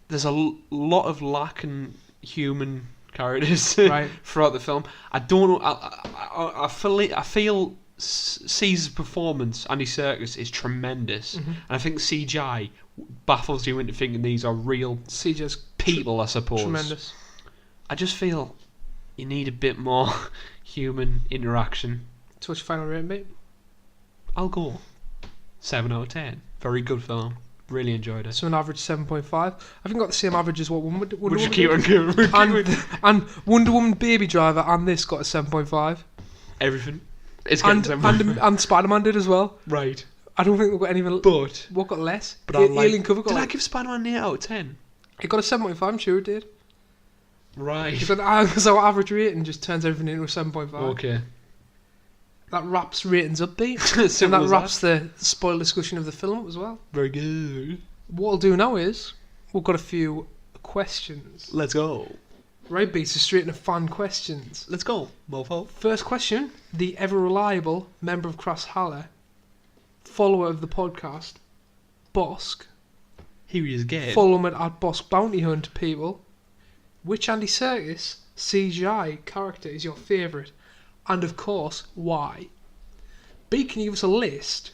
B: there's a lot of lacking human characters
A: Right.
B: throughout the film. I don't know. I feel Caesar's performance, Andy Serkis, is tremendous,
A: Mm-hmm.
B: and I think CGI baffles you into thinking these are real
A: CJ's
B: people. I suppose.
A: tremendous.
B: I just feel you need a bit more human interaction.
A: So what's your final rating, mate?
B: I'll go 7 out of 10. Very good film. Really enjoyed it.
A: So an average 7.5. I think got the same average as what Wonder
B: Would you
A: Woman
B: keep
A: did.
B: on going?
A: And Wonder Woman Baby Driver and this got a 7.5.
B: Everything. It's getting
A: And Spider-Man did as well.
B: right.
A: I don't think we've got any.
B: But
A: What got less?
B: I like,
A: Alien Cover got
B: did I
A: like,
B: give Spider-Man an 8 out of 10?
A: it got a 7.5. I'm sure it did.
B: Right.
A: Because our average rating just turns everything into a 7.5.
B: Okay.
A: That wraps ratings up, Pete.
B: Simple
A: And that
B: as
A: wraps the spoiled discussion of the film up as well.
B: Very good.
A: What we'll do now is we've got a few questions.
B: Let's go.
A: Right, Beats, so straight into fan questions.
B: Let's go, mofo.
A: First question, the ever-reliable member of Crass Haller, follower of the podcast, Bosk.
B: Here he is again.
A: Follow him at Bosk Bounty Hunt, people. Which Andy Serkis CGI character is your favourite? And of course, why? B, can you give us a list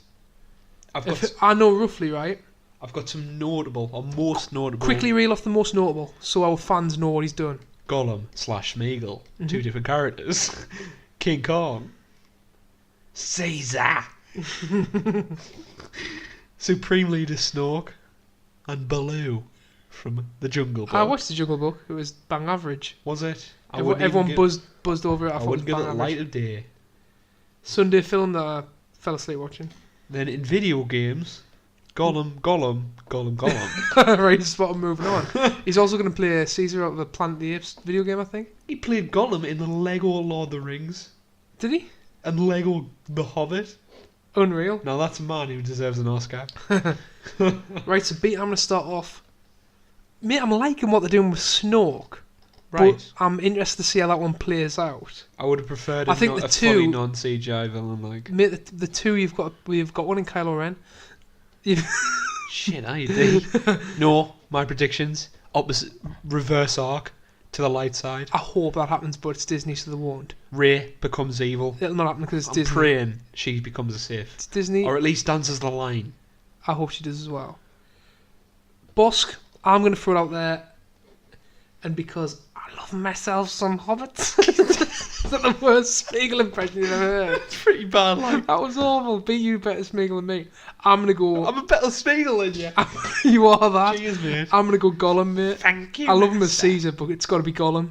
A: I know roughly, right?
B: I've got some notable, or most notable.
A: Quickly reel off the most notable, so our fans know what he's done.
B: Gollum / Smeagol. 2 different characters. King Kong. Caesar. Supreme Leader Snork. And Baloo from The Jungle Book.
A: I watched The Jungle Book. It was bang average.
B: Was it?
A: Everyone buzzed over it. I thought it was
B: wouldn't
A: bang
B: give it
A: average.
B: light of day.
A: Sunday film that I fell asleep watching.
B: Then in video games, Gollum.
A: Right, spot on, moving on. He's also going to play Caesar out of the Planet of the Apes video game, I think.
B: He played Gollum in the Lego Lord of the Rings.
A: Did he?
B: And Lego The Hobbit.
A: Unreal.
B: Now that's a man who deserves an Oscar.
A: Right, so Beat, I'm going to start off. Mate, I'm liking what they're doing with Snork.
B: Right.
A: But I'm interested to see how that one plays out.
B: I would have preferred
A: I think
B: a
A: the
B: fully
A: two-
B: non-CGI villain like.
A: Mate, the two you've got one in Kylo Ren.
B: Shit, I do. No, my predictions. Opposite, reverse arc to the light side.
A: I hope that happens, but it's Disney, so they won't.
B: Rey becomes evil.
A: It'll not happen because it's
B: I'm
A: Disney.
B: praying she becomes a Sith.
A: It's Disney.
B: Or at least dances the line.
A: I hope she does as well. Bosk, I'm going to throw it out there. And because I love myself some Hobbits. Is that the worst Smeagol impression you've ever heard?
B: It's pretty bad, like.
A: That was awful. Beat you better Smeagol than me. I'm going to go...
B: I'm a better Smeagol than you.
A: You are that.
B: Cheers, mate.
A: I'm going to go Gollum, mate.
B: Thank you.
A: I love him as
B: master.
A: Caesar, but it's got to be Gollum.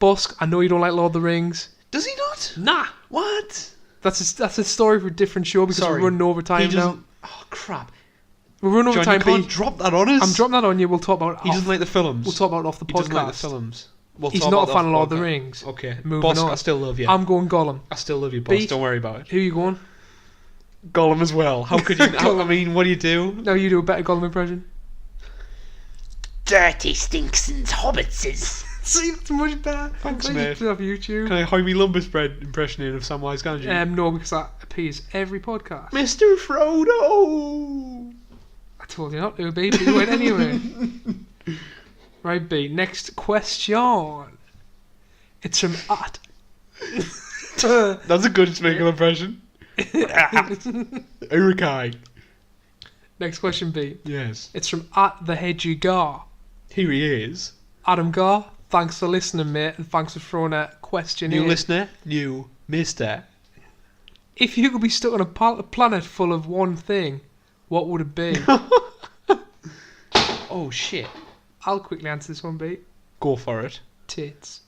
A: Bosk, I know you don't like Lord of the Rings.
B: Does he not?
A: Nah.
B: What?
A: That's a story for a different show because
B: Sorry.
A: we're running over
B: He
A: time now.
B: doesn't. Oh crap!
A: We're running over
B: John, you
A: time,
B: can't
A: Beat.
B: drop that on us.
A: I'm dropping that on you. We'll talk about it.
B: He doesn't like the films.
A: We'll talk about it off the
B: He
A: podcast.
B: doesn't like the films. We'll
A: He's
B: talk
A: not
B: about
A: a fan
B: that
A: of Lord of the
B: podcast.
A: Rings.
B: Okay.
A: Moving
B: Boss,
A: on.
B: I still love you.
A: I'm going Gollum.
B: I still love you, boss.
A: Beat.
B: Don't worry about it.
A: Who are you going?
B: Gollum as well. How could you?
A: Gollum.
B: I mean, what do you do?
A: No, you do a better Gollum impression.
C: Dirty Stinkson's Hobbitses.
A: See, it's much better.
B: Thanks,
A: Can I
B: mate.
A: just put it off YouTube?
B: Can I Jaime Lumberspread impression in of Samwise Gamgee?
A: No, because that appears every podcast.
B: Mr. Frodo.
A: I told you not to, babe, but you went anyway. Right, B. Next question. It's from At.
B: That's a good Smeagol impression. Urukai.
A: Next question, B.
B: Yes.
A: It's from At the Hedgy Gar.
B: Here he is.
A: Adam Gar, thanks for listening, mate, and thanks for throwing a question
B: New
A: in.
B: listener, new mister.
A: If you could be stuck on a planet full of one thing, what would it be?
B: Oh shit.
A: I'll quickly answer this one, B.
B: Go for it.
A: Tits.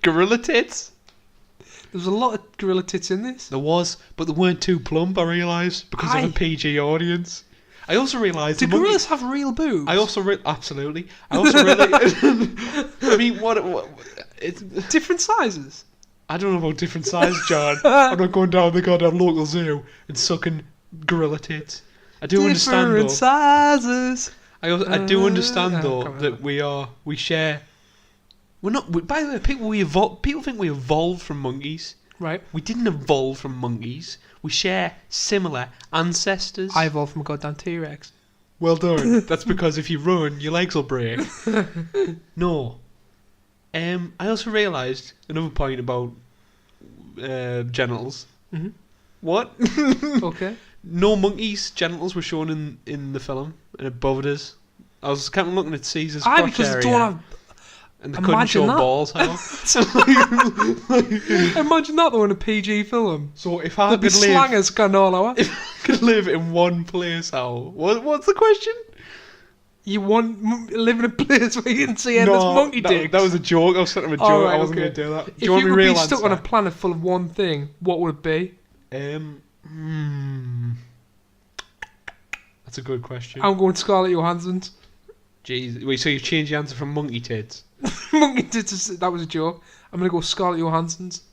B: Gorilla tits?
A: There's a lot of gorilla tits in this.
B: There was, but they weren't too plump, I realised, because of
A: Aye.
B: a PG audience. I also realised...
A: Do
B: the monkey-
A: gorillas have real boobs?
B: I also... Absolutely. I also really... I mean, what it's...
A: Different sizes?
B: I don't know about different size, John. I'm not going down the goddamn local zoo and sucking gorilla tits. I do understand,
A: Different
B: though.
A: sizes.
B: I do understand, though,
A: come on.
B: that we share... We're not... by the way, people think we evolved from monkeys.
A: Right.
B: We didn't evolve from monkeys. We share similar ancestors.
A: I evolved from a goddamn T-Rex.
B: Well done. That's because if you run, your legs will break. No. I also realised another point about genitals.
A: Mm-hmm.
B: What?
A: Okay.
B: No monkeys' genitals were shown in the film, and it bothered us. I was kind of looking at Caesar's crotch
A: Because
B: area,
A: they don't have...
B: and they couldn't
A: Imagine
B: show
A: that.
B: balls. How?
A: Imagine that though in a PG film.
B: So if I
A: There'd be
B: could live,
A: slangers going all over.
B: if I could live in one place, how? What's the question?
A: You live in a place where you can see endless monkey dicks.
B: that was a joke. I was setting up a joke.
A: Alright,
B: I wasn't
A: okay.
B: going to do that. Do
A: If
B: you want
A: you
B: me
A: could
B: real
A: be stuck on a
B: answer?
A: planet full of one thing, what would it be?
B: That's a good question.
A: I'm going Scarlett Johansson's.
B: Jeez, wait. So you've changed the answer from monkey tits?
A: Monkey tits, that was a joke. I'm going to go Scarlett Johansson's.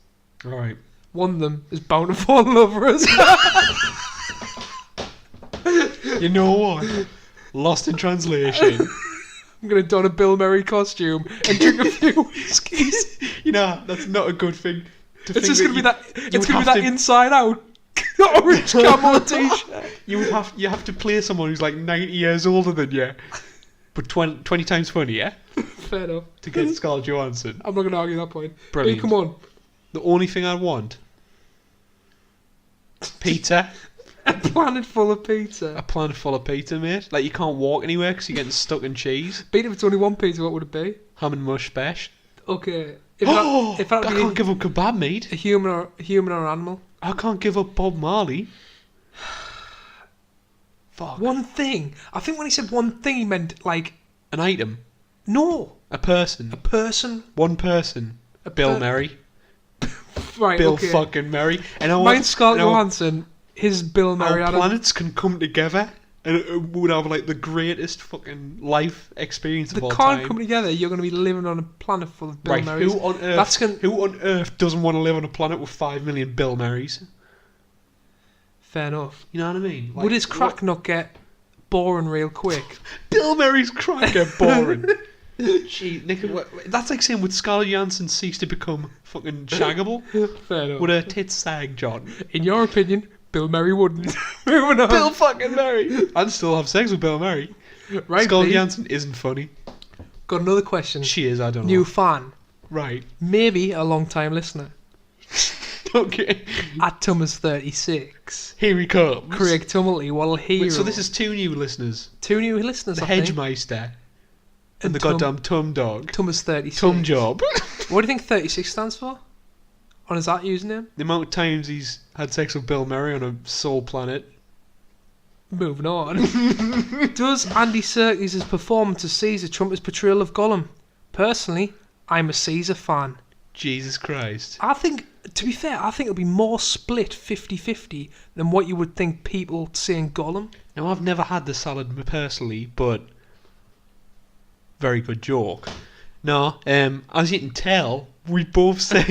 B: All right.
A: One of them is bound to fall in love with us.
B: You know what? Lost in translation.
A: I'm going to don a Bill Murray costume and drink a few whiskies.
B: You know that's not a good thing.
A: It's just going to be that.
B: would
A: It's going to
B: have
A: be that
B: to-
A: inside out orange camo t-shirt.
B: You have to play someone who's like 90 years older than you, but 20 times funnier
A: Fair enough.
B: to get Scarlett Johansson.
A: I'm not going to argue that point.
B: Brilliant.
A: Hey, come on.
B: The only thing I want, Peter,
A: A planet full of pizza.
B: A planet full of pizza, mate. Like, you can't walk anywhere because you're getting stuck in cheese.
A: Beat, if it's only one pizza, what would it be?
B: Ham and mush bash.
A: Okay.
B: I
A: If that
B: can't give up kebab meat.
A: a human or an animal.
B: I can't give up Bob Marley. Fuck.
A: One thing. I think when he said one thing, he meant like
B: An item.
A: no,
B: A person.
A: a person.
B: One person. Bill Murray.
A: Right.
B: Bill
A: okay.
B: fucking Murray. And I
A: Mine's Scarlett
B: and I want-
A: Johansson. His Bill Murray.
B: Our
A: Adam.
B: planets can come together and it would have like the greatest fucking life experience
A: They
B: of all
A: can't
B: time.
A: come together. You're going to be living on a planet full of Bill
B: Right,
A: Murrays.
B: who on earth?
A: That's
B: Who on earth doesn't want to live on a planet with 5 million Bill Murrays?
A: Fair enough.
B: You know what I mean? Like,
A: Would his crack not get boring real quick?
B: Bill Murray's crack get boring. Gee, Nick, that's like saying would Scarlett Johansson cease to become fucking shaggable?
A: Fair enough.
B: Would her tits sag, John?
A: In your opinion, Bill Murray wouldn't. Moving on.
B: Bill fucking Murray. I'd still have sex with Bill Murray.
A: Right,
B: Scarlett
A: Pete,
B: Johansson isn't funny.
A: got another question.
B: She is, I don't
A: New
B: know.
A: fan.
B: Right.
A: Maybe a long time listener.
B: Okay.
A: At Thomas36.
B: Here he comes.
A: Craig Tumulty, Waddle Hero.
B: Wait, so this is 2 new listeners.
A: 2 new listeners,
B: The
A: I think.
B: Hedgemeister and the
A: Tum-
B: goddamn Tum Dog.
A: Thomas36.
B: Tum Job.
A: What do you think 36 stands for? On his that username?
B: The amount of times he's had sex with Bill Murray on a soul planet.
A: Moving on. Does Andy Serkis' performance as Caesar trump his portrayal of Gollum? Personally, I'm a Caesar fan.
B: Jesus Christ.
A: I think, to be fair, I think it'll be more split 50-50 than what you would think people saying Gollum.
B: Now, I've never had the salad personally, but very good joke. No, as you can tell, we both said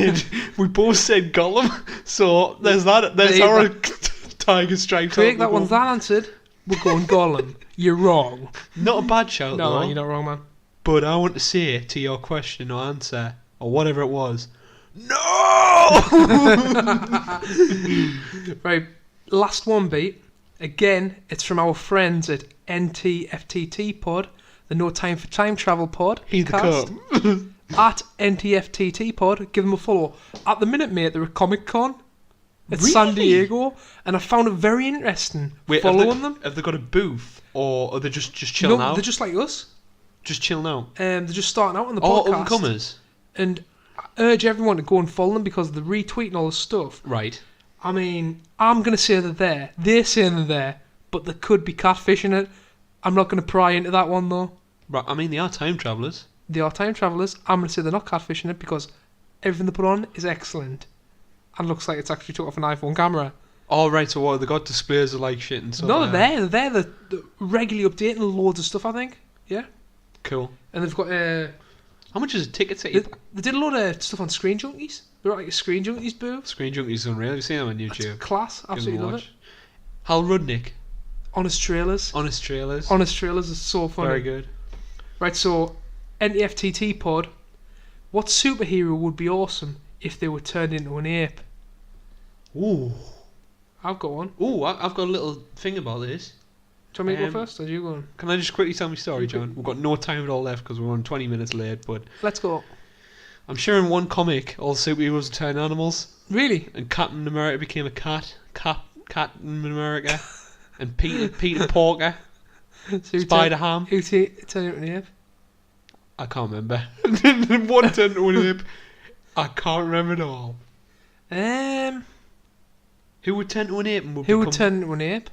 B: Gollum. So there's that. There's
A: There you
B: our
A: go.
B: tiger stripes.
A: Craig,
B: out
A: that
B: the
A: one's
B: boat.
A: that answered. We're going Gollum. You're wrong.
B: Not a bad shout
A: No,
B: though.
A: you're not wrong, man.
B: But I want to say to your question or answer or whatever it was. No.
A: Right, last one, Beat. Again, it's from our friends at NTFTT Pod, the No Time for Time Travel Pod.
B: He's the
A: cast.
B: come.
A: At NTFTT Pod, give them a follow. At the minute, mate, they're at Comic Con at San
B: Really?
A: Diego, and I found it very interesting
B: Wait,
A: following them.
B: Have they got a booth or are they just chilling
A: No,
B: out?
A: they're just like us.
B: Just chilling out.
A: They're just starting out on the
B: All
A: podcast.
B: upcomers.
A: And I urge everyone to go and follow them because they're retweeting all the stuff.
B: Right.
A: I mean, I'm going to say they're there. They're saying they're there, but they could be catfishing it. I'm not going to pry into that one, though.
B: Right. I mean, they are time travellers.
A: They are time travellers. I'm going to say they're not catfishing it because everything they put on is excellent. And looks like it's actually took off an iPhone camera.
B: Oh, right. So what? They got displays of like shit and stuff.
A: No,
B: like
A: they're there. They're regularly updating loads of stuff, I think. Yeah.
B: Cool.
A: And they've got...
B: How much is a ticket to
A: they did a lot of stuff on Screen Junkies. They're at like a Screen Junkies booth.
B: Screen Junkies is unreal. You seen them on YouTube?
A: Class.
B: Give them a
A: Absolutely love it.
B: watch. Hal Rudnick.
A: Honest Trailers.
B: Honest Trailers.
A: Honest Trailers is so funny.
B: Very good.
A: Right, so NTFTT Pod, what superhero would be awesome if they were turned into an ape?
B: Ooh.
A: I've got one.
B: Ooh, I've got a little thing about this.
A: Do you want me to go
B: Um,
A: first, or do you go on?
B: Can I just quickly tell my story, John? We've got no time at all left because we're on 20 minutes late, but
A: Let's go.
B: I'm sure in one comic all superheroes turn animals,
A: Really?
B: and Captain America became a cat. Captain America. And Peter Porker.
A: So who
B: Spider-Ham.
A: Who turned into an ape?
B: I can't remember. One turned to an ape. I can't remember it all. Who would turn to an ape and would
A: Who would
B: become
A: turn into an ape?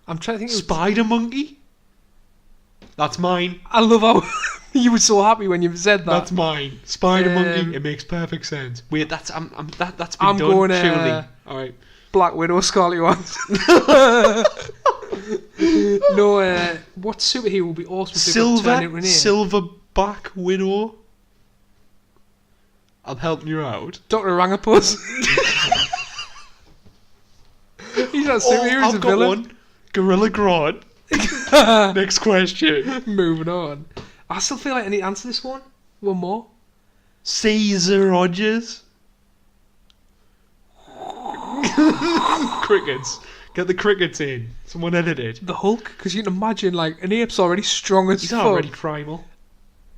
A: I'm trying to think.
B: Spider Monkey? That's mine.
A: I love how you were so happy when you said that.
B: That's mine. Spider
A: Um,
B: Monkey. It makes perfect sense. Wait, that's been
A: I'm
B: done.
A: going,
B: surely. All right.
A: Black Widow, Scarlet Johansson. No, what superhero would be awesome if they got turned into an ape?
B: Silverback Widow. I'm helping you out.
A: Dr. Orangapus. He's not a superhero, he's a
B: I've got
A: villain.
B: one. Gorilla Grodd. Next question.
A: Moving on. I still feel like I need to answer this one. One more.
B: Caesar Rogers. Crickets. Get the crickets in. Someone edit it.
A: The Hulk, because you can imagine, like, an ape's already strong as
B: He's
A: fuck.
B: already primal.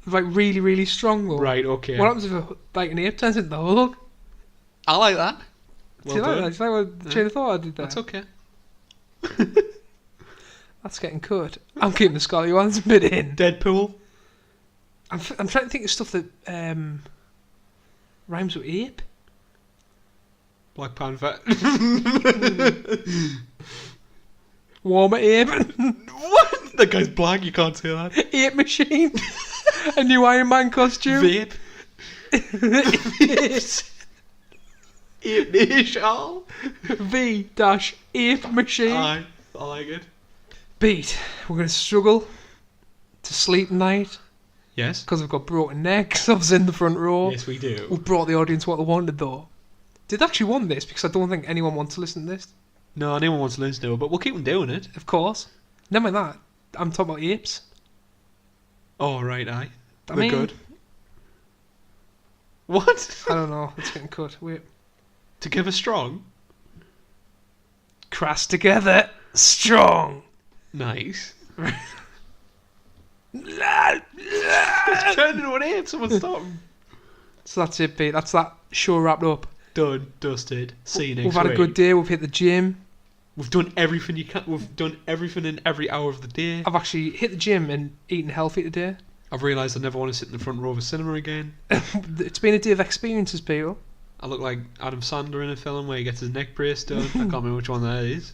A: Like, really, really strong, though.
B: Right, okay.
A: What happens if, like, an ape turns into the Hulk?
B: I like that.
A: Do you like that? Do you like what chain of thought I did there?
B: That's okay.
A: That's getting cut. I'm keeping the Scarlet Johansson bit in.
B: Deadpool.
A: I'm trying to think of stuff that rhymes with ape.
B: Black Panther.
A: Warmer ape.
B: What? That guy's black, you can't say that.
A: Ape machine. A new Iron Man costume.
B: Vape. Ape Nation.
A: V-ape machine.
B: Aye, I like it.
A: Beat. We're going to struggle to sleep tonight
B: Yes.
A: because we've got broken necks. I was in the front row.
B: Yes, we do.
A: We've brought the audience what they wanted though. Did they actually want this? Because I don't think anyone wants to listen to this.
B: No, anyone wants to listen to it, but we'll keep them doing it.
A: Of course. Never mind that. I'm talking about apes.
B: Oh, right, aye.
A: I
B: We're
A: mean,
B: good. What?
A: I don't know. It's getting cut. Wait.
B: Together strong?
A: Crass together. Strong.
B: Nice. It's turned into an ape. Someone stop him.
A: So that's it, Pete. That's that show wrapped up.
B: Done. Dusted. See you next
A: We've had
B: week.
A: a good day. We've hit the gym.
B: We've done everything you can. We've done everything in every hour of the day.
A: I've actually hit the gym and eaten healthy today.
B: I've realised I never want to sit in the front row of a cinema again.
A: It's been a day of experiences, people.
B: I look like Adam Sandler in a film where he gets his neck brace done. I can't remember which one that is.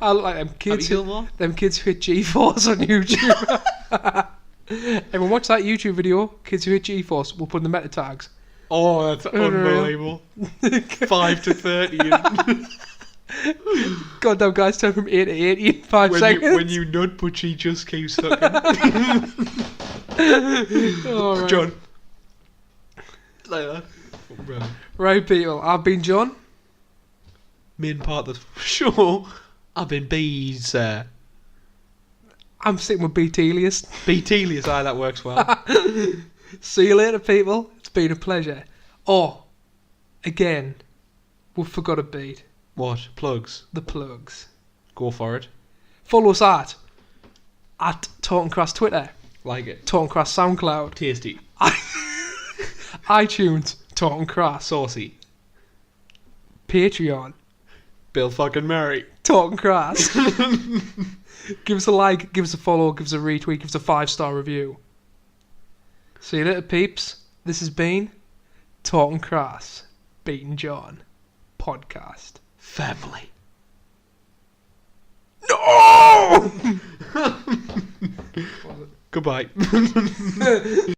A: I look like them
B: Happy
A: kids.
B: Gilmore?
A: Them kids who hit G-Force on YouTube. Everyone watch that YouTube video. Kids who hit G-Force. We'll put in the meta tags.
B: Oh, that's unbelievable. 5 to 30.
A: Goddamn guys turn from 8 to 80 in 5 seconds.
B: When you nut, but she just keeps sucking.
A: Oh, right.
B: John. Like that.
A: Right, people. I've been John.
B: Main part of the show. I've been Bees.
A: I'm sitting with Beatelius.
B: Beatelius, aye, that works well.
A: See you later, people. It's been a pleasure. Oh, again, we forgot a beat.
B: What? Plugs?
A: The plugs.
B: Go for it.
A: Follow us at Talking Crass Twitter,
B: Like it.
A: Talking Crass SoundCloud,
B: Tasty.
A: iTunes, Talking Crass,
B: Saucy.
A: Patreon,
B: Bill fucking Murray.
A: Talking Crass. Give us a like, give us a follow, give us a retweet, give us a 5-star review. See you later, peeps. This has been Talking Crass, Beating John podcast.
B: Family.
A: No!
B: Goodbye.